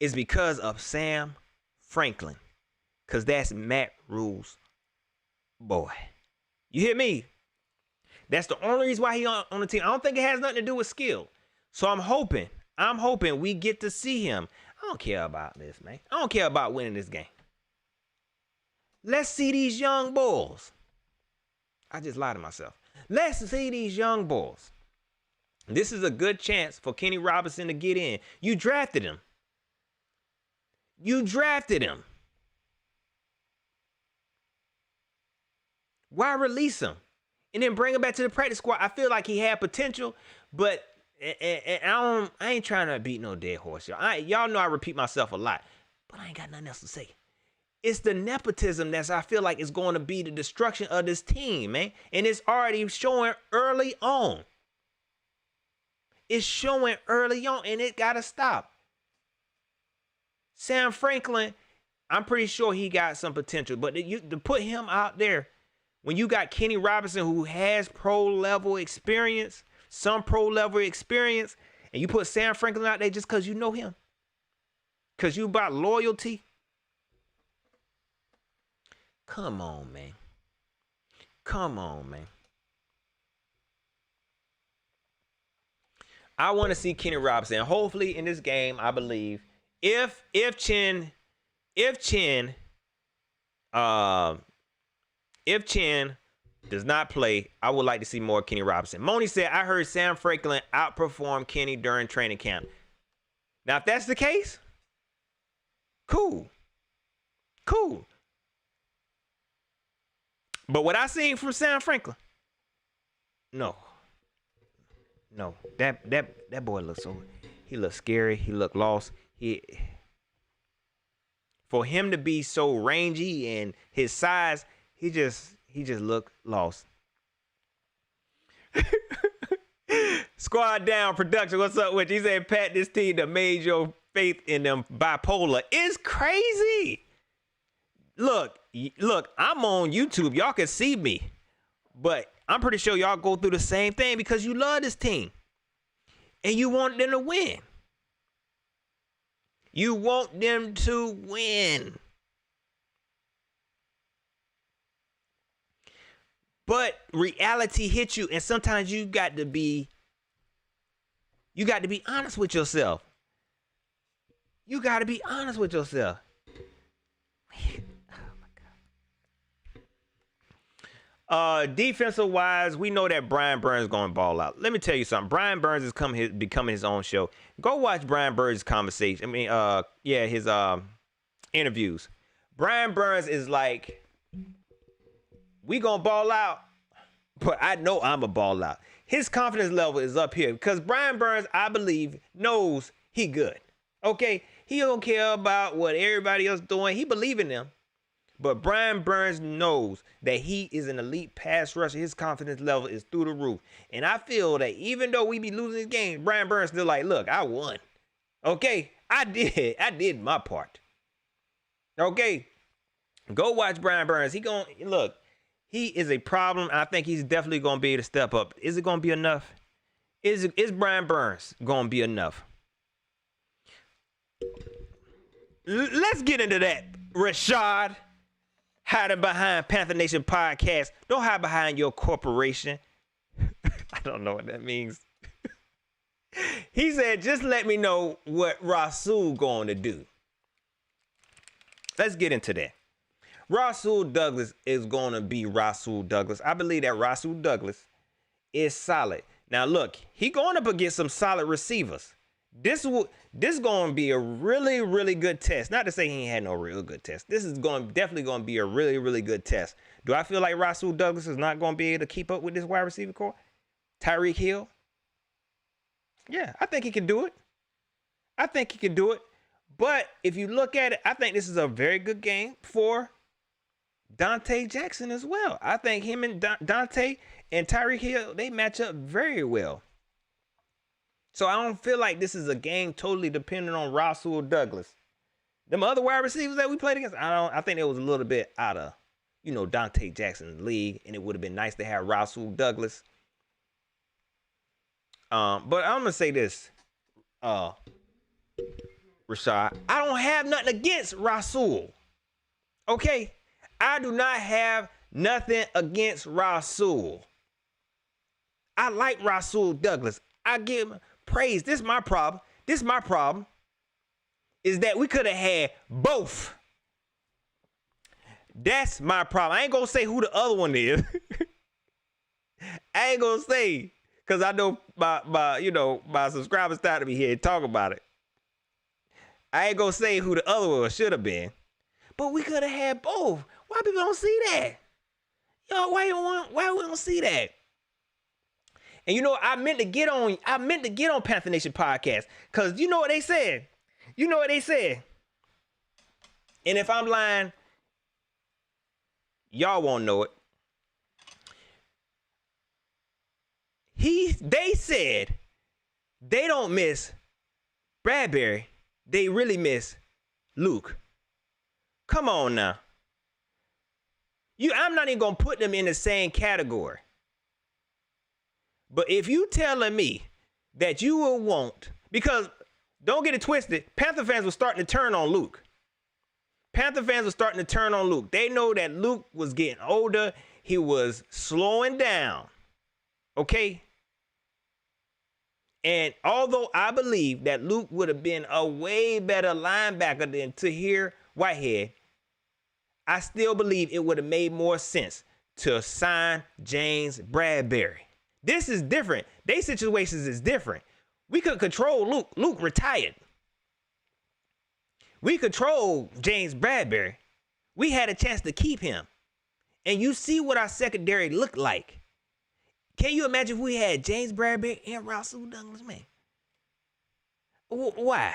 is because of Sam Franklin. Because that's Matt Rule's boy. You hear me? That's the only reason why he's on the team. I don't think it has nothing to do with skill. So I'm hoping we get to see him. I don't care about this, man. I don't care about winning this game. Let's see these young bulls. I just lied to myself. Let's see these young bulls. This is a good chance for Kenny Robinson to get in. You drafted him. Why release him? And then bring him back to the practice squad. I feel like he had potential, but I ain't trying to beat no dead horse, y'all. Y'all know I repeat myself a lot, but I ain't got nothing else to say. It's the nepotism I feel like is going to be the destruction of this team, man. And it's already showing early on. And it got to stop. Sam Franklin, I'm pretty sure he got some potential, but to put him out there, when you got Kenny Robinson who has some pro level experience, and you put Sam Franklin out there just because you know him, because you about loyalty. Come on, man. I want to see Kenny Robinson. Hopefully in this game, I believe if Chen does not play, I would like to see more Kenny Robinson. Moni said, I heard Sam Franklin outperform Kenny during training camp. Now, if that's the case, cool. But what I seen from Sam Franklin, no. That boy looks he looks scary. He looked lost. For him to be so rangy and his size, he just looked lost. Squad Down Production, what's up with you? He said, Pat, this team that made your faith in them bipolar is crazy. Look, I'm on YouTube. Y'all can see me. But I'm pretty sure y'all go through the same thing because you love this team. And you want them to win. But reality hits you, and sometimes you got to be honest with yourself. Defensive wise, we know that Brian Burns is going to ball out. Let me tell you something. Brian Burns is becoming his own show. Go watch Brian Burns' conversation. His interviews. Brian Burns is like, we going to ball out, but I know I'm a ball out. His confidence level is up here because Brian Burns, I believe, knows he good. Okay? He don't care about what everybody else doing. He believe in them. But Brian Burns knows that he is an elite pass rusher. His confidence level is through the roof. And I feel that even though we be losing this game, Brian Burns still like, look, I won. Okay? I did my part. Okay? Go watch Brian Burns. He is a problem. I think he's definitely going to be able to step up. Is it going to be enough? Is Brian Burns going to be enough? Let's get into that, Rashad. Hiding behind Panther Nation podcast. Don't hide behind your corporation. I don't know what that means. He said, just let me know what Rasul going to do. Let's get into that. Rasul Douglas is going to be Rasul Douglas. I believe that Rasul Douglas is solid. Now look, he going up against some solid receivers. This going to be a really, really good test. Not to say he ain't had no real good test. This is definitely going to be a really, really good test. Do I feel like Rasul Douglas is not going to be able to keep up with this wide receiver core? Tyreek Hill? Yeah, I think he can do it. I think he can do it. But if you look at it, I think this is a very good game for Dante Jackson as well. I think him and Dante and Tyreek Hill, they match up very well. So I don't feel like this is a game totally dependent on Rasul Douglas. Them other wide receivers that we played against, I think it was a little bit out of, Dante Jackson's league, and it would have been nice to have Rasul Douglas. But I'm gonna say this, Rashad, I don't have nothing against Rasul. Okay? I do not have nothing against Rasul. I like Rasul Douglas. I give him praise. This is my problem. Is that we could have had both. That's my problem. I ain't gonna say who the other one is. I ain't gonna say, because I know my subscribers started to be here and talk about it. I ain't gonna say who the other one should have been. But we could have had both. Why people don't see that? Why we don't see that? And I meant to get on Panther Nation podcast. Cause you know what they said. And if I'm lying, y'all won't know it. They said they don't miss Bradbury. They really miss Luke. Come on now. I'm not even gonna put them in the same category. But if you telling me that you will want, because don't get it twisted, Panther fans were starting to turn on Luke. They know that Luke was getting older. He was slowing down. Okay? And although I believe that Luke would have been a way better linebacker than Tahir Whitehead, I still believe it would have made more sense to sign James Bradbury. This is different. Their situations is different. We could control Luke. Luke retired. We control James Bradbury. We had a chance to keep him. And you see what our secondary looked like. Can you imagine if we had James Bradbury and Rasul Douglas, man? Why?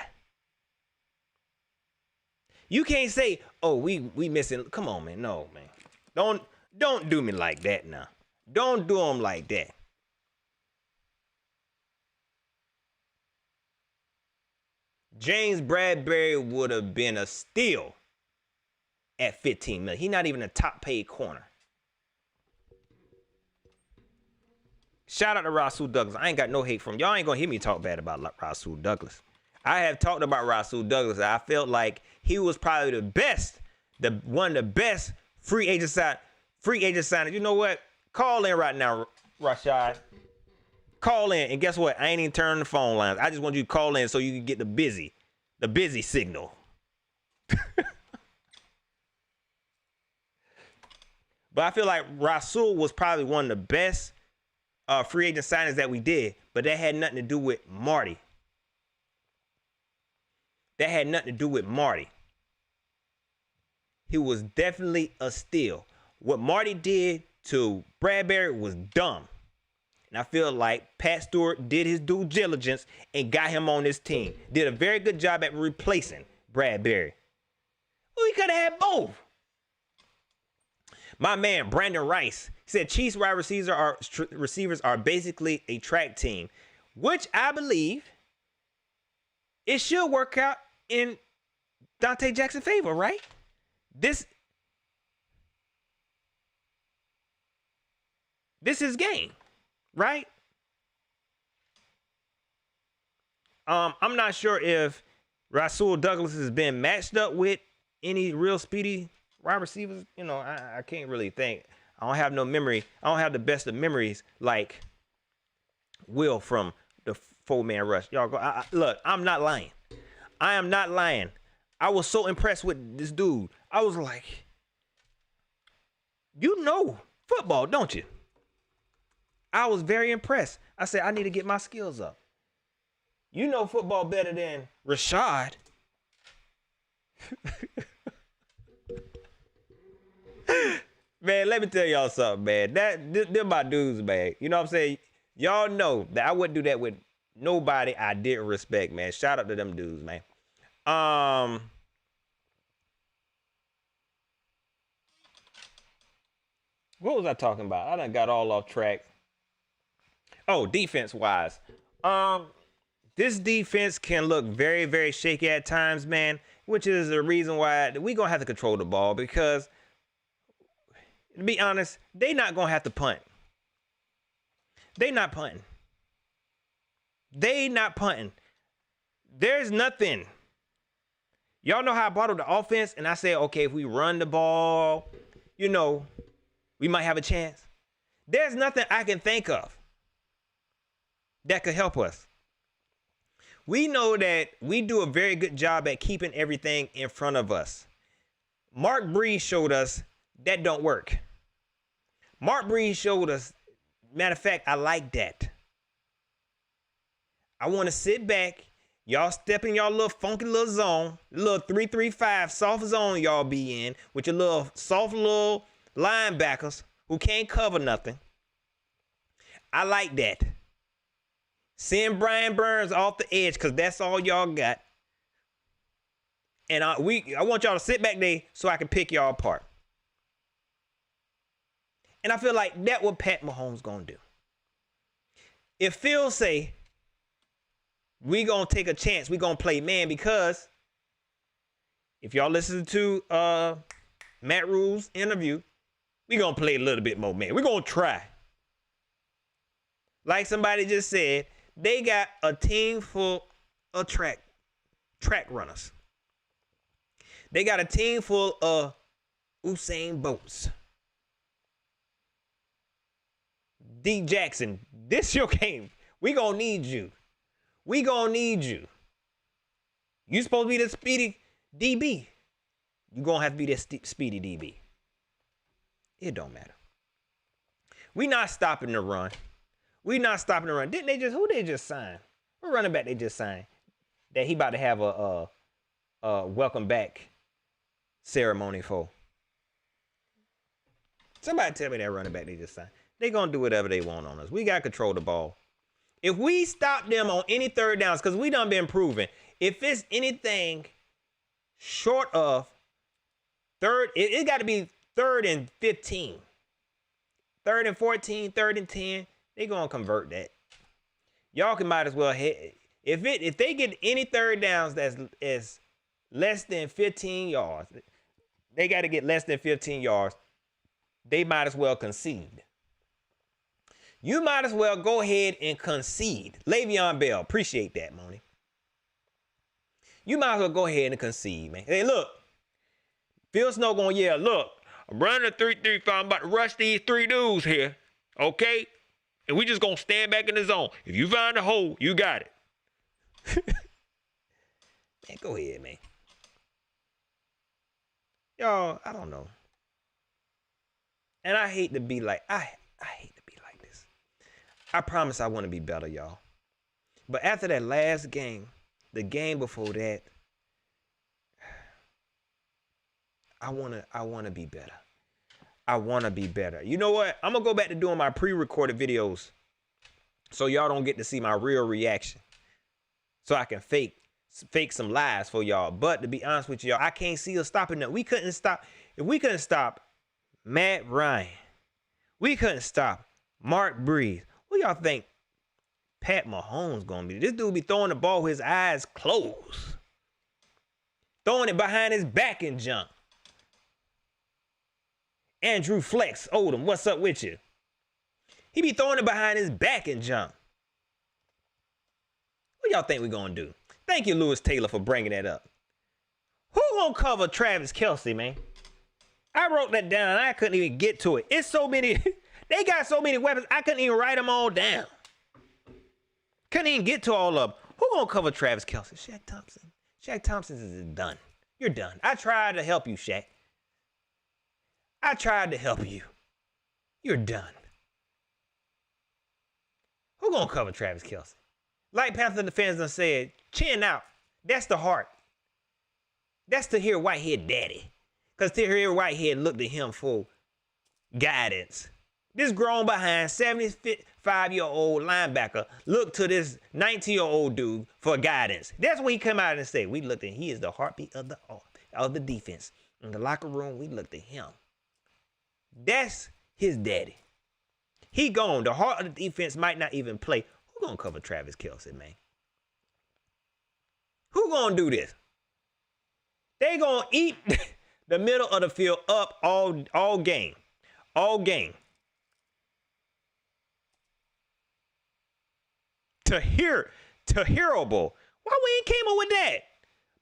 You can't say, oh, we missing. Come on, man. No, man. Don't do me like that now. Don't do them like that. James Bradbury would have been a steal at $15 million. He's not even a top paid corner. Shout out to Rasul Douglas. I ain't got no hate from y'all. Ain't gonna hear me talk bad about Rasul Douglas. I have talked about Rasul Douglas. I felt like he was probably the best, one of the best free agent signings. You know what? Call in right now, Rashad. Call in, and guess what? I ain't even turning the phone lines. I just want you to call in so you can get the busy signal. But I feel like Rasul was probably one of the best free agent signings that we did, but that had nothing to do with Marty. He was definitely a steal. What Marty did to Bradbury was dumb. And I feel like Pat Stewart did his due diligence and got him on this team. Did a very good job at replacing Bradbury. We could have had both. My man, Brandon Rice, said Chiefs wide receivers are basically a track team, which I believe it should work out in Dante Jackson's favor, right? This is game, right? I'm not sure if Rasul Douglas has been matched up with any real speedy wide receivers. I can't really think. I don't have no memory. I don't have the best of memories like Will from the 4-man rush. Y'all go. Look, I'm not lying. I am not lying. I was so impressed with this dude. I was like, you know football, don't you? I was very impressed. I said, I need to get my skills up. You know football better than Rashad. Man, let me tell y'all something, man. They're my dudes, man. You know what I'm saying? Y'all know that I wouldn't do that with nobody I didn't respect, man. Shout out to them dudes, man. What was I talking about? I done got all off track. Oh, defense-wise. This defense can look very, very shaky at times, man, which is the reason why we're going to have to control the ball because, to be honest, they not going to have to punt. They not punting. They not punting. There's nothing. Y'all know how I brought up the offense, and I said, okay, if we run the ball, you know, we might have a chance. There's nothing I can think of that could help us. We know that we do a very good job at keeping everything in front of us. Mark Brees showed us that don't work. Mark Brees showed us, matter of fact, I like that. I want to sit back. Y'all step in y'all little funky little zone, little 3-3-5 soft zone y'all be in with your little soft little linebackers who can't cover nothing. I like that. Send Brian Burns off the edge because that's all y'all got. And I want y'all to sit back there so I can pick y'all apart. And I feel like that's what Pat Mahomes going to do. If Phil say, we going to take a chance, we going to play man, because if y'all listen to Matt Rule's interview, we going to play a little bit more man. We're going to try. Like somebody just said, they got a team full of track runners. They got a team full of Usain Bolts. D. Jackson, this your game. We gonna need you. We gonna need you. You supposed to be the speedy DB. You gonna have to be that speedy DB. It don't matter. We not stopping the run. We not stopping the run. Who they just sign? What running back they just signed? That he about to have a welcome back ceremony for. Somebody tell me that running back they just signed. They gonna do whatever they want on us. We gotta control the ball. If we stop them on any third downs, because we done been proven, if it's anything short of third, it got to be 3rd and 15, 3rd and 14, 3rd and 10. They gonna convert that. Y'all can might as well hit. If they get any third downs that's is less than 15 yards, they got to get less than 15 yards. They might as well concede. You might as well go ahead and concede. Le'Veon Bell, appreciate that, Moni. You might as well go ahead and concede, man. Hey, look. Phil Snow gonna yell, look, I'm running a 3-3-5. I'm about to rush these 3 dudes here, okay? And we just gonna stand back in the zone. If you find a hole, you got it. Man, go ahead, man. Y'all, I don't know. And I hate to be like, I hate to be like this. I promise I want to be better, y'all. But after that last game, the game before that, I wanna be better. I wanna be better. You know what? I'm gonna go back to doing my pre-recorded videos so y'all don't get to see my real reaction. So I can fake some lies for y'all. But to be honest with y'all, I can't see us stopping them. We couldn't stop. If we couldn't stop Matt Ryan, we couldn't stop Mark Brees. What y'all think Pat Mahomes gonna be? This dude be throwing the ball with his eyes closed. Throwing it behind his back and junk. Andrew Flex Odom, what's up with you? He be throwing it behind his back and junk. What y'all think we gonna do? Thank you, Lewis Taylor, for bringing that up. Who gonna cover Travis Kelce, man? I wrote that down. I couldn't even get to it. It's so many. They got so many weapons. I couldn't even write them all down. Couldn't even get to all of them. Who gonna cover Travis Kelce? Shaq Thompson. Shaq Thompson is done. You're done. I tried to help you, Shaq. I tried to help you. You're done. Who gonna cover Travis Kelce? Like Panther fans done said, chin out. That's the heart. That's Tahir Whitehead daddy. Because Tahir Whitehead looked at him for guidance. This grown behind 75-year-old linebacker looked to this 19-year-old dude for guidance. That's what he come out and say. We looked at he is the heartbeat of the defense. In the locker room, we looked at him. That's his daddy. He gone. The heart of the defense might not even play. Who gonna cover Travis Kelce, man? Who gonna do this? They gonna eat the middle of the field up all game. All game. Tahirable. Why we ain't came up with that?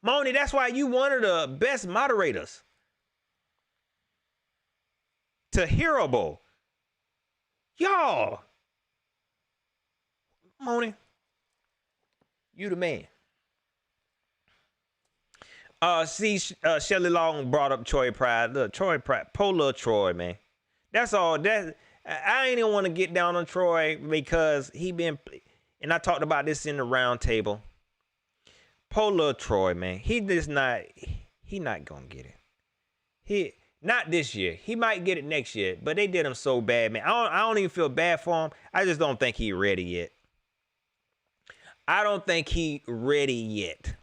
Moni, that's why you one of the best moderators. Tahirable. Y'all. Moni, you the man. Shelly Long brought up Troy Pride. Look, Troy Pride, poor Troy, man. That's all. I ain't even want to get down on Troy because he been, and I talked about this in the round table. Poor Troy, man. He not gonna get it. Not this year. He might get it next year, but they did him so bad, man. I don't even feel bad for him. I just don't think he ready yet. I don't think he ready yet.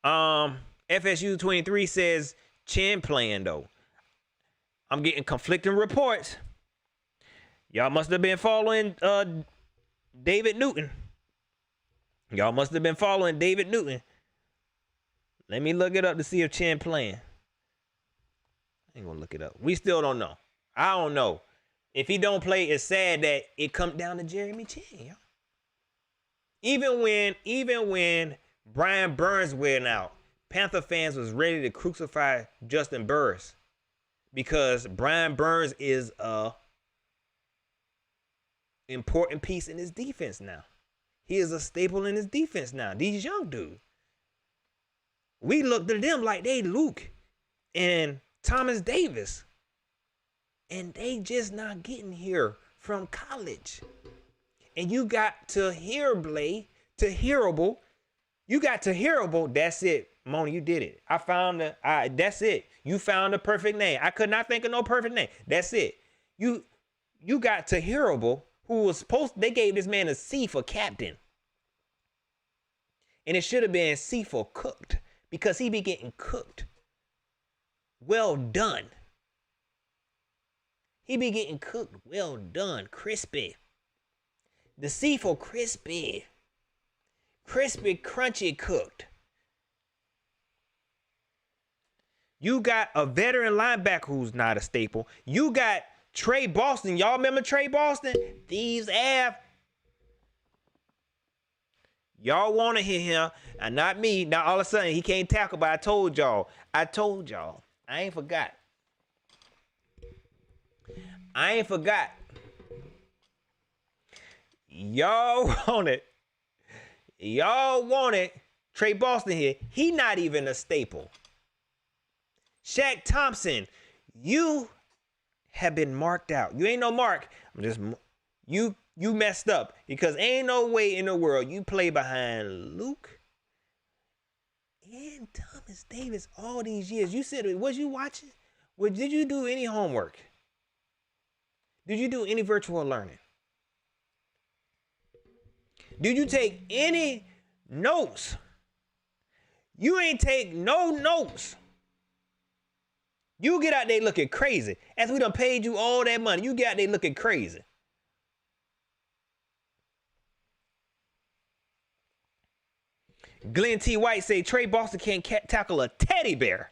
FSU 23 says Chin playing though. I'm getting conflicting reports. Y'all must have been following David Newton. Y'all must have been following David Newton. Let me look it up to see if Chin playing. I ain't gonna look it up. We still don't know. I don't know. If he don't play, it's sad that it comes down to Jeremy Chin. Yo. Even when Brian Burns went out, Panther fans was ready to crucify Justin Burris because Brian Burns is a important piece in his defense now. He is a staple in his defense now. These young dudes. We looked at them like they Luke and Thomas Davis. And they just not getting here from college. And you got Tahirable. You got Tahirable. That's it. Mona, you did it. That's it. You found the perfect name. I could not think of no perfect name. That's it. You got Tahirable, who was they gave this man a C for captain. And it should have been C for cooked because he be getting cooked. Well done. He be getting cooked. Well done. Crispy. The C for crispy. Crispy, crunchy, cooked. You got a veteran linebacker who's not a staple. You got Trey Boston. Y'all remember Trey Boston? Thieves Ave. Y'all want to hear him, and not me. Now all of a sudden he can't tackle, but I told y'all. I ain't forgot. Y'all want it. Trey Boston here. He not even a staple. Shaq Thompson, you have been marked out. You ain't no mark. You messed up because ain't no way in the world you play behind Luke and Thomas Davis all these years. You said, was you watching? Did you do any homework? Did you do any virtual learning? Did you take any notes? You ain't take no notes. You get out there looking crazy. As we done paid you all that money, you get out there looking crazy. Glenn T. White say Trey Boston can't tackle a teddy bear.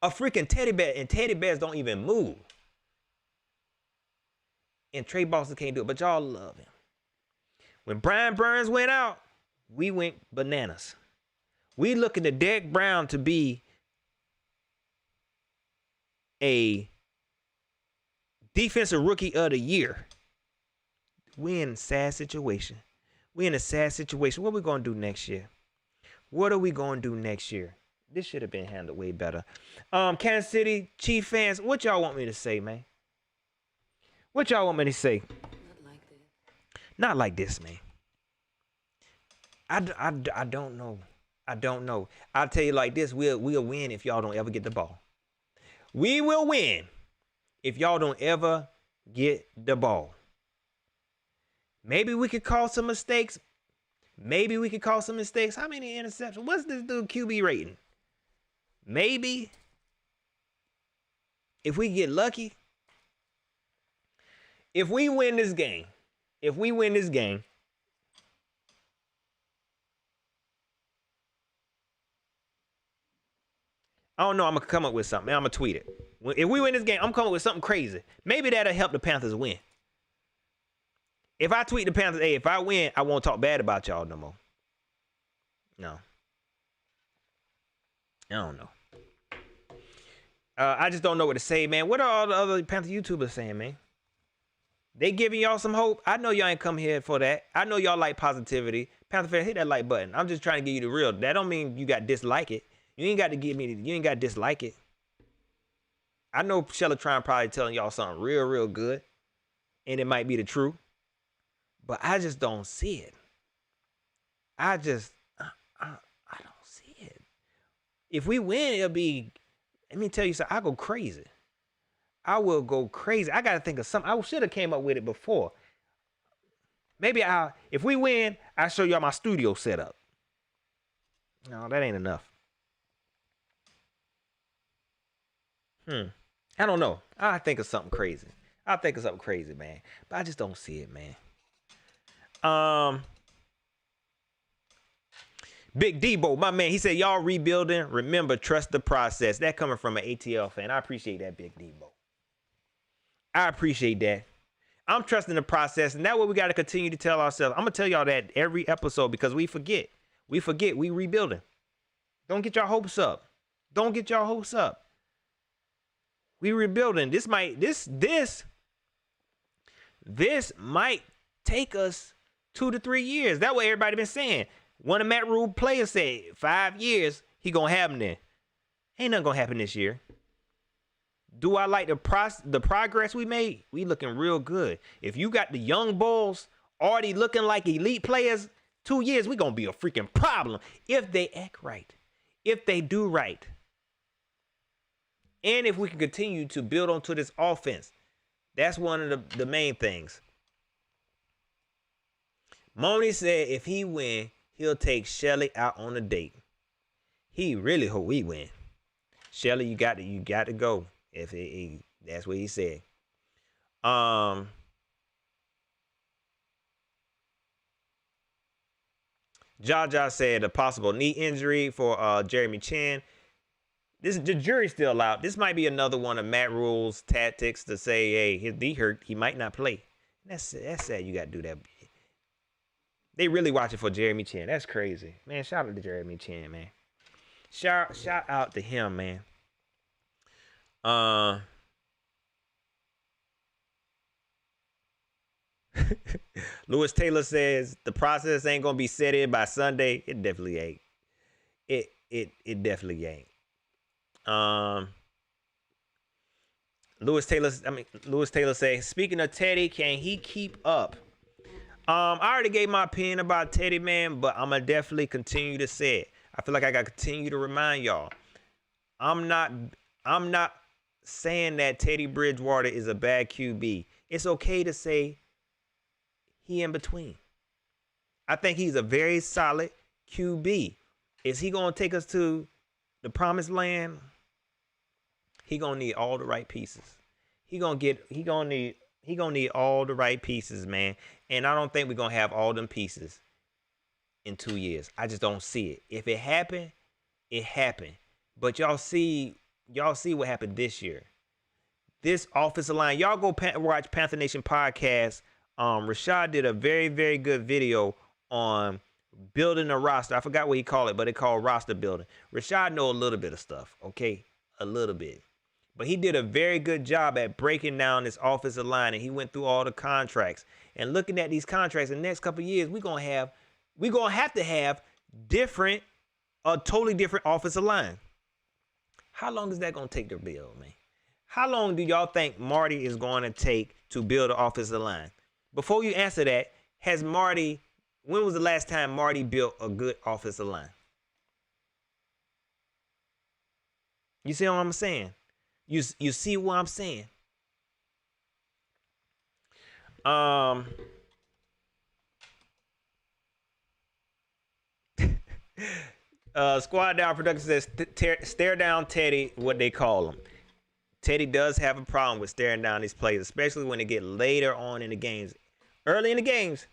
A freaking teddy bear, and teddy bears don't even move. And Trey Boston can't do it, but y'all love him. When Brian Burns went out, we went bananas. We looking at Derek Brown to be a defensive rookie of the year. We in a sad situation. What are we going to do next year? This should have been handled way better. Kansas City Chief fans, what y'all want me to say, man? What y'all want me to say? Not like that. Not like this, man. I don't know. I don't know. I'll tell you like this: we'll win if y'all don't ever get the ball. We will win if y'all don't ever get the ball. Maybe we could call some mistakes. How many interceptions? What's this dude QB rating? Maybe if we get lucky, if we win this game, I don't know. I'm gonna come up with something. I'm gonna tweet it. If we win this game, I'm coming up with something crazy. Maybe that'll help the Panthers win. If I tweet the Panthers, hey, if I win, I won't talk bad about y'all no more. No. I don't know. I just don't know what to say, man. What are all the other Panther YouTubers saying, man? They giving y'all some hope. I know y'all ain't come here for that. I know y'all like positivity. Panther fans, hit that like button. I'm just trying to give you the real. That don't mean you got dislike it. You ain't got to give me. You ain't got to dislike it. I know Shellatron probably telling y'all something real good, and it might be the truth, but I just don't see it. I don't see it. If we win, it'll be. Let me tell you something. I go crazy. I will go crazy. I got to think of something. I should have came up with it before. Maybe if we win, I'll show y'all my studio setup. No, that ain't enough. I don't know. I think of something crazy. Man. But I just don't see it, man. Big Debo, my man, he said, y'all rebuilding. Remember, trust the process. That coming from an ATL fan. I appreciate that, Big Debo. I appreciate that. I'm trusting the process, and that's what we got to continue to tell ourselves. I'm going to tell y'all that every episode because we forget. We rebuilding. Don't get your hopes up. We rebuilding. This might take us 2 to 3 years. That's what everybody been saying. One of Matt Rule players said 5 years, he gonna have them then. Ain't nothing gonna happen this year. Do I like the progress we made? We looking real good. If you got the young bulls already looking like elite players, 2 years, we gonna be a freaking problem if they act right, if they do right. And if we can continue to build onto this offense. That's one of the main things. Moni said if he win, he'll take Shelly out on a date. He really hope we win. Shelly, you got to go. That's what he said. Jaja said a possible knee injury for Jeremy Chin. The jury's still out. This might be another one of Matt Rule's tactics to say, hey, his knee hurt. He might not play. That's sad. You got to do that. They really watching for Jeremy Chin. That's crazy. Man, shout out to Jeremy Chin, man. Shout out to him, man. Lewis Taylor says the process ain't going to be set in by Sunday. It definitely ain't. It definitely ain't. Lewis Taylor says, speaking of Teddy, can he keep up? I already gave my opinion about Teddy, man, but I'm gonna definitely continue to say it. I feel like I gotta continue to remind y'all. I'm not saying that Teddy Bridgewater is a bad QB. It's okay to say he in between. I think he's a very solid QB. Is he gonna take us to the promised land? He gonna need all the right pieces. He gonna need all the right pieces, man. And I don't think we're gonna have all them pieces in 2 years. I just don't see it. If it happened, it happened. But y'all see what happened this year. This offensive line, y'all go watch Panther Nation podcast. Rashad did a very, very good video on building a roster. I forgot what he called it, but it called roster building. Rashad know a little bit of stuff, okay? A little bit. But he did a very good job at breaking down this offensive line, and he went through all the contracts. And looking at these contracts in the next couple of years, we're gonna have to have a totally different offensive line. How long is that gonna take to build, man? How long do y'all think Marty is going to take to build an offensive line? Before you answer that, when was the last time Marty built a good offensive line? You see what I'm saying? You see what I'm saying? Squad Down Production says stare down Teddy, what they call him. Teddy does have a problem with staring down these plays, especially when they get later on in the games. Early in the games,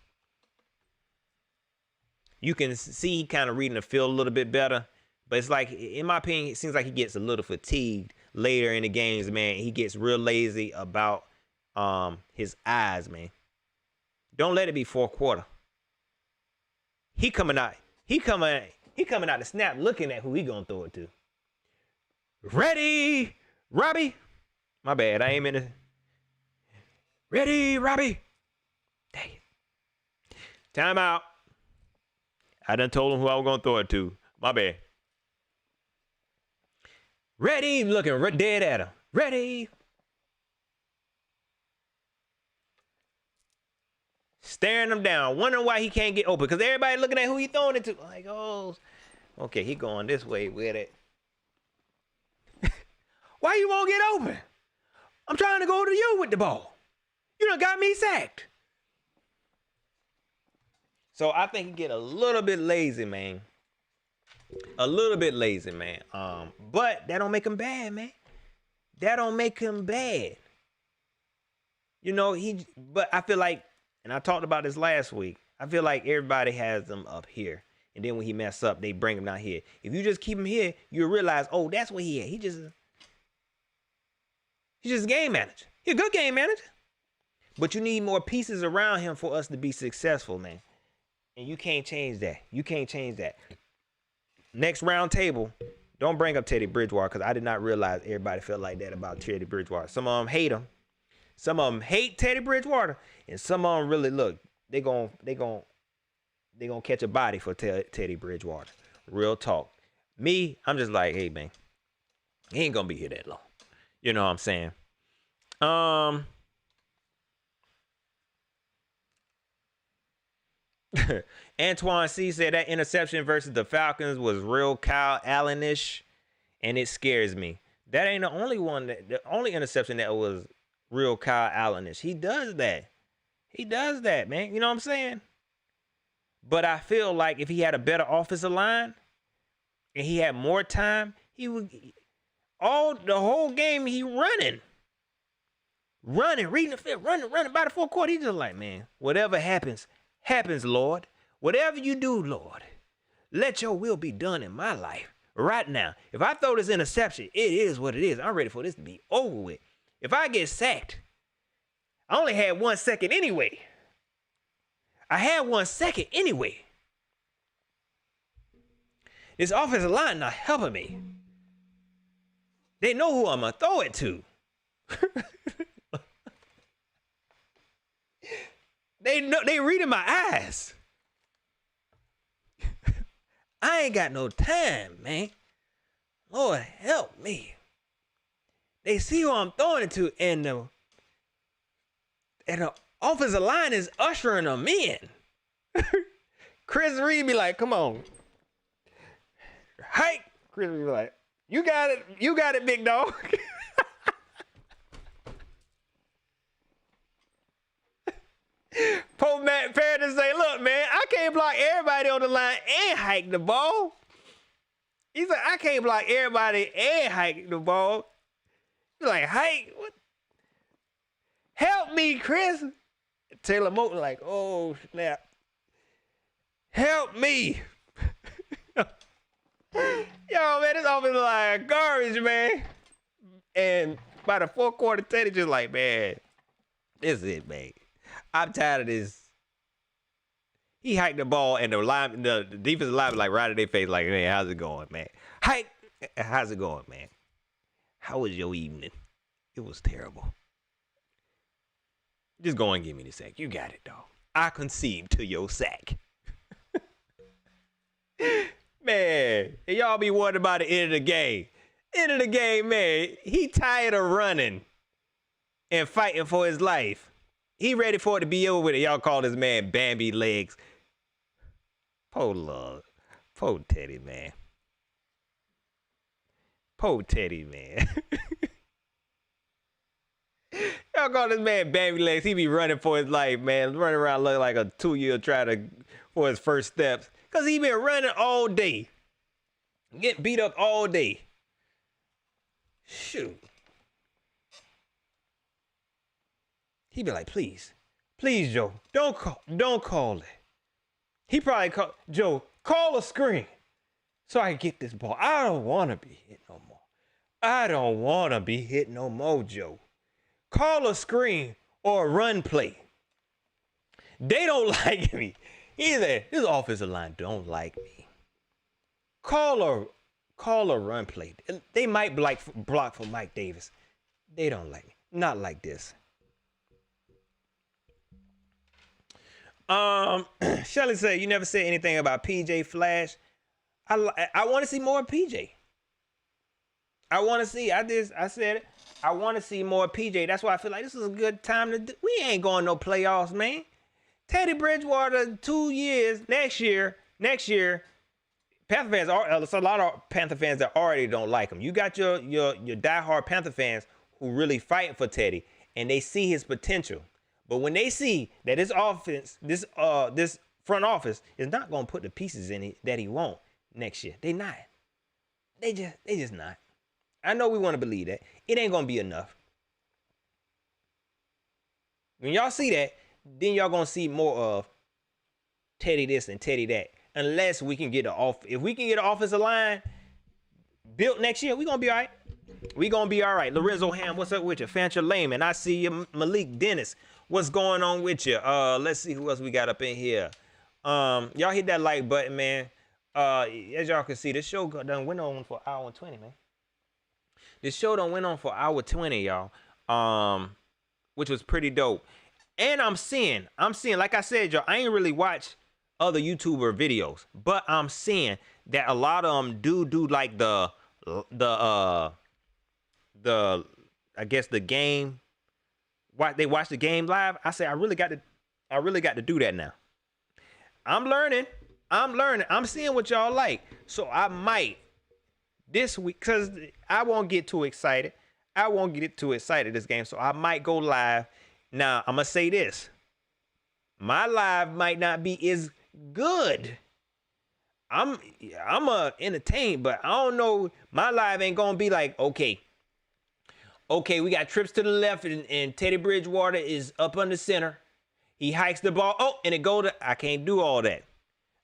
you can see he kind of reading the field a little bit better. But it's like, in my opinion, it seems like he gets a little fatigued later in the games, man. He gets real lazy about his eyes, man. Don't let it be fourth quarter. He coming out the snap looking at who he gonna throw it to. Ready, Robbie. My bad, I ain't meant to. Ready, Robbie. Dang it. Time out. I done told him who I was gonna throw it to. My bad. Ready, looking dead at him. Ready. Staring him down, wondering why he can't get open. Because everybody looking at who he throwing it to. Like, oh, okay, he going this way with it. Why you won't get open? I'm trying to go to you with the ball. You done got me sacked. So I think he get a little bit lazy, man. A little bit lazy, man. But that don't make him bad, man. That don't make him bad. You know, but I feel like, and I talked about this last week, I feel like everybody has them up here. And then when he mess up, they bring him down here. If you just keep him here, you'll realize, oh, that's where he at. He's just a game manager. He's a good game manager. But you need more pieces around him for us to be successful, man. And you can't change that. You can't change that. Next round table, don't bring up Teddy Bridgewater, because I did not realize everybody felt like that about Teddy Bridgewater. Some of them hate him. Some of them hate Teddy Bridgewater, and some of them really look. They gonna catch a body for Teddy Bridgewater. Real talk. Me, I'm just like, hey man, he ain't gonna be here that long. You know what I'm saying? Antoine C said that interception versus the Falcons was real Kyle Allen-ish, and it scares me. That ain't the only one. The only interception that was real Kyle Allen-ish. He does that. He does that, man. You know what I'm saying? But I feel like if he had a better offensive line and he had more time, he would. The whole game he running, reading the field, running. By the fourth quarter, he's just like, man, whatever happens, Lord. Whatever you do, Lord, let your will be done in my life right now. If I throw this interception, it is what it is. I'm ready for this to be over with. If I get sacked, I only had 1 second anyway. This offensive line not helping me. They know who I'm going to throw it to. They reading my eyes. I ain't got no time, man. Lord, help me. They see who I'm throwing it to, and the offensive line is ushering them in. Chris Reed be like, come on. Hike. Chris Reed be like, you got it, big dog. Pope Matt Paradis say, look, man, I can't block everybody on the line and hike the ball. He said, I can't block everybody and hike the ball. He's like, hike? What? Help me, Chris. Taylor Moton like, oh, snap. Help me. Yo, man, this offensive line garbage, man. And by the fourth quarter, Teddy just like, man, this is it, man. I'm tired of this. He hiked the ball, and the defensive line was like right in their face, like, man, how's it going, man? Hike, how's it going, man? How was your evening? It was terrible. Just go and give me the sack. You got it, dog. I concede to your sack. Man, and y'all be worried about the end of the game. End of the game, man. He tired of running and fighting for his life. He ready for it to be over with. Y'all call this man Bambi legs. Poor love. Poor Teddy, man. Poor Teddy, man. Y'all call this man Bambi legs. He be running for his life, man. Running around looking like a 2-year-old trying for his first steps. Because he been running all day. Getting beat up all day. Shoot. He be like, please, Joe, don't call it. He probably call Joe, call a screen so I can get this ball. I don't want to be hit no more. I don't want to be hit no more, Joe. Call a screen or a run play. They don't like me. Either this offensive line don't like me. Call a run play. They might block for Mike Davis. They don't like me. Not like this. Shelly said, you never said anything about PJ Flash. I want to see more PJ. I want to see, I said it. I want to see more PJ. That's why I feel like this is a good time to do. We ain't going no playoffs, man. Teddy Bridgewater, 2 years, next year, Panther fans there's a lot of Panther fans that already don't like him. You got your diehard Panther fans who really fight for Teddy, and they see his potential. But when they see that this offense, this front office is not going to put the pieces in it that he want next year, they not. They just not. I know we want to believe that. It ain't going to be enough. When y'all see that, then y'all going to see more of Teddy this and Teddy that. Unless we can get if we can get an offensive line built next year, we going to be all right. We going to be all right. Lorenzo Ham, what's up with you? Fancher Lehman, I see you. Malik Dennis, what's going on with you? Let's see who else we got up in here. Y'all hit that like button, man. As y'all can see, this show done went on for 1 hour and 20, man. This show done went on for 1 hour 20, y'all. Which was pretty dope. And I'm seeing, like I said, y'all, I ain't really watched other YouTuber videos, but I'm seeing that a lot of them do like the I guess the game. They watch the game live. I say I really got to do that now. I'm learning. I'm seeing what y'all like. So I might this week, because I won't get too excited. This game. So I might go live. Now I'm gonna say this. My live might not be as good. I'm entertained, but I don't know. My live ain't gonna be like, okay, we got trips to the left, and Teddy Bridgewater is up on the center. He hikes the ball. Oh, and it go to. I can't do all that.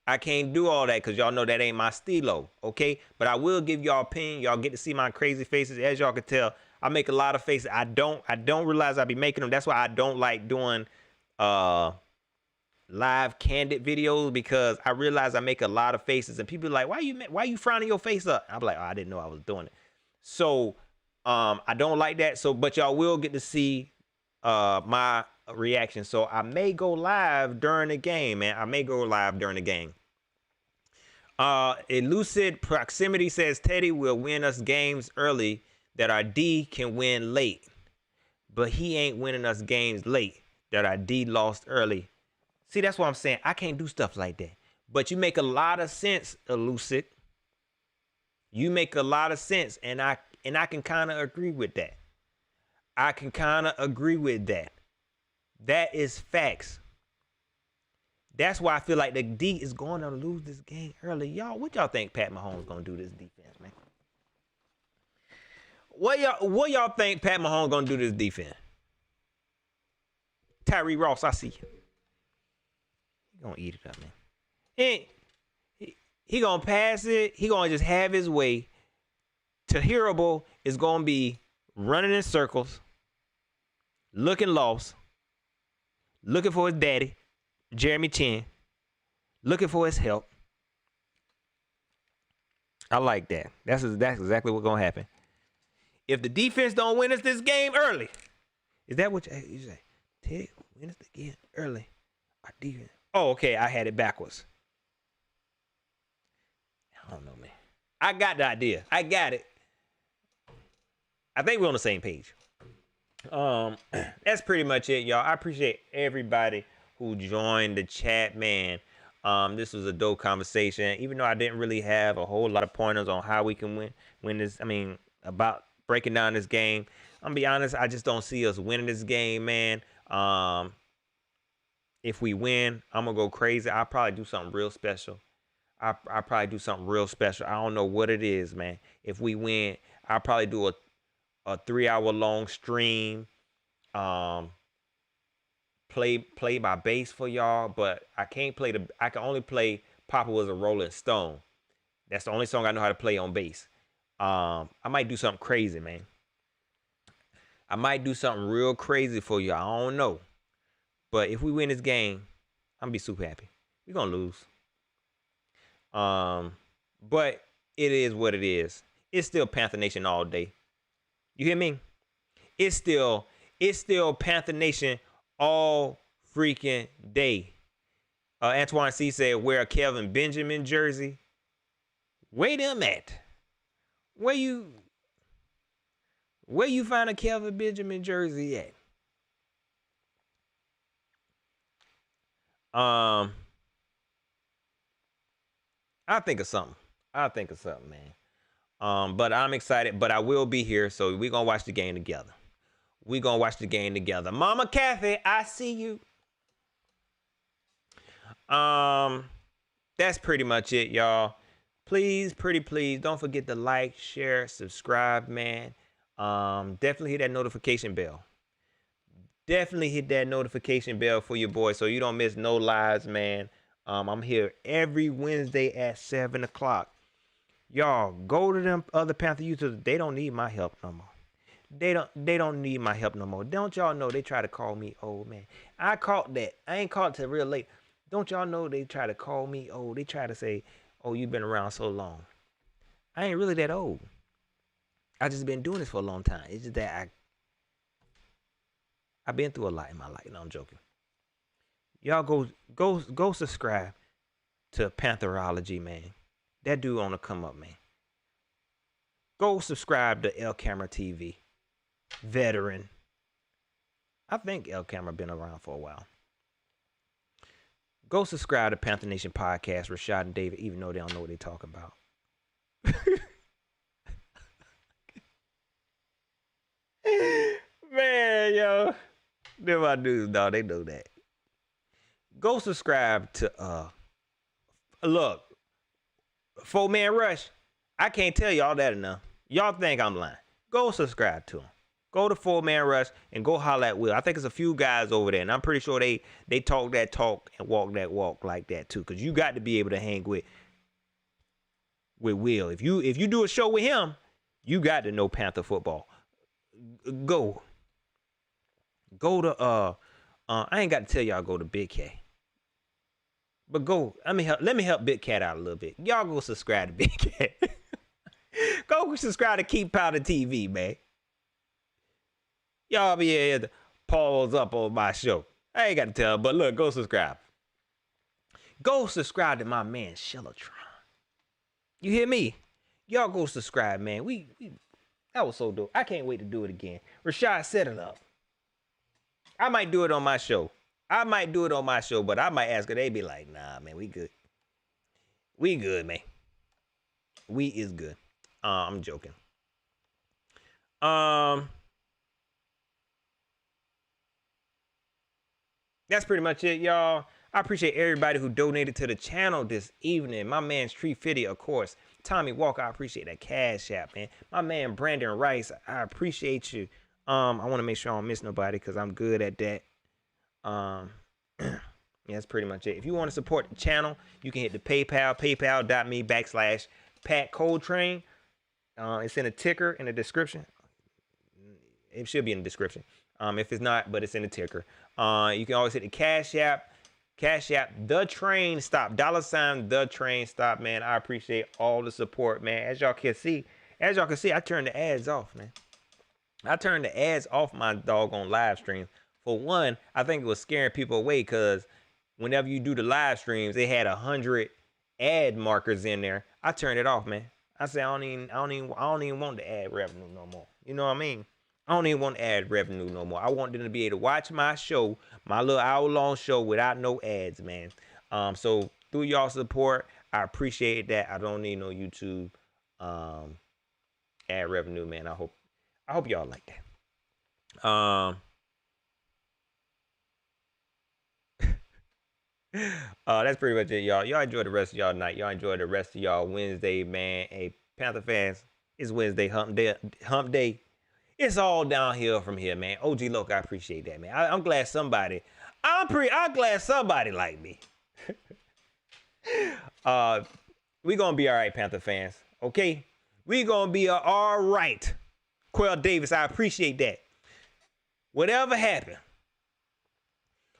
Because y'all know that ain't my stilo, okay? But I will give y'all opinion. Y'all get to see my crazy faces. As y'all can tell, I make a lot of faces. I don't realize I be making them. That's why I don't like doing live candid videos, because I realize I make a lot of faces, and people are like, why you frowning your face up? I'm like, oh, I didn't know I was doing it. So I don't like that. So, but y'all will get to see my reaction. So I may go live during the game, man. Elucid Proximity says Teddy will win us games early that our D can win late, but he ain't winning us games late that our D lost early. See, that's what I'm saying. I can't do stuff like that. But you make a lot of sense, Elucid. You make a lot of sense, and I can kind of agree with that. That is facts. That's why I feel like the D is going to lose this game early. Y'all, what y'all think Pat Mahomes going to do this defense, man? What y'all think Pat Mahomes going to do this defense? Tyree Ross, I see you. He going to eat it up, man. He going to pass it. He going to just have his way. Tahirable is going to be running in circles, looking lost, looking for his daddy, Jeremy Chin, looking for his help. I like that. That's exactly what's going to happen. If the defense don't win us this game early, is that what you say? Teddy, win us the game early. Our defense. Oh, okay. I had it backwards. I don't know, man. I got the idea. I got it. I think we're on the same page. That's pretty much it, y'all. I appreciate everybody who joined the chat, man. This was a dope conversation. Even though I didn't really have a whole lot of pointers on how we can win this. I mean, about breaking down this game. I'm gonna be honest. I just don't see us winning this game, man. If we win, I'm gonna go crazy. I'll probably do something real special. I probably do something real special. I don't know what it is, man. If we win, I'll probably do a 3 hour long stream. Um, play my bass for y'all, but I can't play the. I can only play Papa Was a Rolling Stone. That's the only song I know how to play on bass. I might do something crazy, man. I might do something real crazy for you. I don't know, but if we win this game, I'm gonna be super happy. We gonna lose. But it is what it is. It's still Panther Nation all day. You hear me? It's still Panther Nation all freaking day. Antoine C said, wear a Kelvin Benjamin jersey. Wait a minute. Where you find a Kelvin Benjamin jersey at? I'll think of something. Man. But I'm excited. But I will be here, so we're gonna watch the game together. Mama Kathy, I see you. That's pretty much it, y'all. Please, pretty please, don't forget to like, share, subscribe, man. Definitely hit that notification bell. For your boy so you don't miss no lives, man. I'm here every Wednesday at 7 o'clock. Y'all, go to them other Panther YouTubers. They don't need my help no more. They don't need my help no more. Don't y'all know they try to call me old, man? I caught that. I ain't caught it till real late. Don't y'all know they try to call me old? They try to say, oh, you've been around so long. I ain't really that old. I just been doing this for a long time. It's just that I've been through a lot in my life. No, I'm joking. Y'all go subscribe to Pantherology, man. That dude on the come up, man. Go subscribe to El Camera TV. Veteran. I think El Camera been around for a while. Go subscribe to Panther Nation Podcast, Rashad and David, even though they don't know what they're talking about. Man, yo. They're my dudes, dog. They know that. Go subscribe to look, 4-Man Rush. I can't tell y'all that enough. Y'all think I'm lying. Go subscribe to him. Go to 4-Man Rush and go holler at Will. I think it's a few guys over there, and I'm pretty sure they talk that talk and walk that walk like that too. Cause you got to be able to hang with Will. If you do a show with him, you got to know Panther football. Go to I ain't got to tell y'all go to Big K. But go, let me help Big Cat out a little bit. Y'all go subscribe to Big Cat. Go subscribe to Keep Powder TV, man. Y'all be here to pause up on my show. I ain't got to tell, but look, go subscribe. Go subscribe to my man Shellatron. You hear me? Y'all go subscribe, man. We that was so dope. I can't wait to do it again. Rashad set it up. I might do it on my show. But I might ask her. They be like, nah, man, we good. We good, man. We is good. I'm joking. That's pretty much it, y'all. I appreciate everybody who donated to the channel this evening. My man's Tree Fitty, of course. Tommy Walker, I appreciate that cash app, man. My man Brandon Rice, I appreciate you. I want to make sure I don't miss nobody because I'm good at that. Yeah, that's pretty much it. If you want to support the channel, you can hit the PayPal, paypal.me/Pat Coltrane. It's in the ticker in the description. It should be in the description. If it's not, but it's in the ticker. You can always hit the Cash App, thetrainstop, $ thetrainstop, man. I appreciate all the support, man. As y'all can see, I turned the ads off, man. I turned the ads off my doggone live stream. For one, I think it was scaring people away because whenever you do the live streams, they had 100 ad markers in there. I turned it off, man. I said I don't even want the ad revenue no more. You know what I mean? I don't even want ad revenue no more. I want them to be able to watch my show, my little hour-long show without no ads, man. So through y'all support, I appreciate that. I don't need no YouTube ad revenue, man. I hope y'all like that. That's pretty much it, y'all. Y'all enjoy the rest of y'all night. Y'all enjoy the rest of y'all Wednesday, man. Hey, Panther fans, it's Wednesday hump day. Hump day. It's all downhill from here, man. OG Loc, I appreciate that, man. I'm glad somebody. I'm glad somebody like me. We gonna be all right, Panther fans. Okay, we gonna be all right. Quell Davis, I appreciate that. Whatever happened,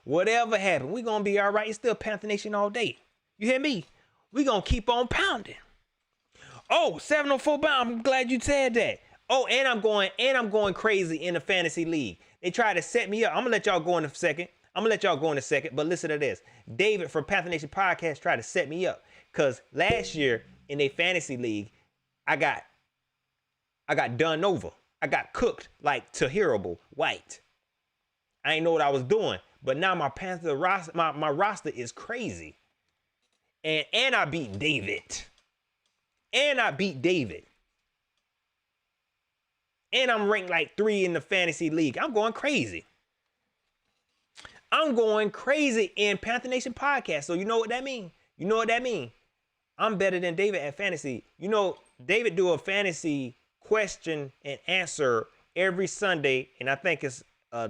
we gonna be all right. It's still Panther Nation all day. You hear me? We gonna keep on pounding. Oh, 704 bound. I'm glad you said that. Oh, and I'm going crazy in the fantasy league. They tried to set me up. I'm gonna let y'all go in a second. But listen to this. David from Panther Nation Podcast tried to set me up. Cause last year in a fantasy league, I got done over. I got cooked like terrible white. I ain't know what I was doing. But now my Panther roster, my roster is crazy. And I beat David. And I'm ranked like 3 in the fantasy league. I'm going crazy. In Panther Nation Podcast. So you know what that means? I'm better than David at fantasy. You know, David do a fantasy question and answer every Sunday. And I think it's, I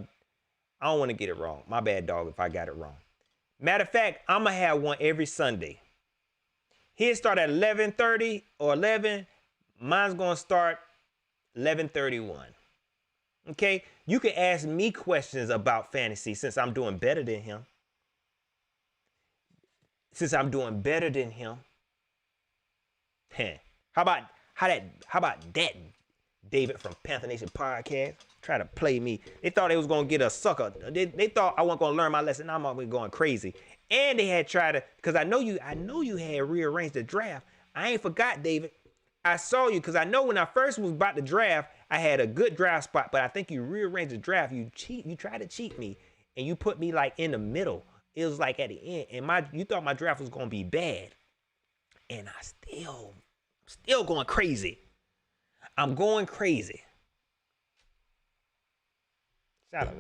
don't want to get it wrong. My bad, dog, if I got it wrong. Matter of fact, I'm going to have one every Sunday. He'll start at 11:30 or 11. Mine's going to start 11:31. Okay? You can ask me questions about fantasy since I'm doing better than him. How about that, David from Panther Nation Podcast? Try to play me. They thought they was gonna get a sucker. They thought I wasn't gonna learn my lesson. I'm always going crazy. And they had tried to, because I know you had rearranged the draft. I ain't forgot, David. I saw you because I know when I first was about to draft, I had a good draft spot, but I think you rearranged the draft. You tried to cheat me, and you put me like in the middle. It was like at the end, and you thought my draft was gonna be bad, and I'm still going crazy. I'm going crazy. Shout out to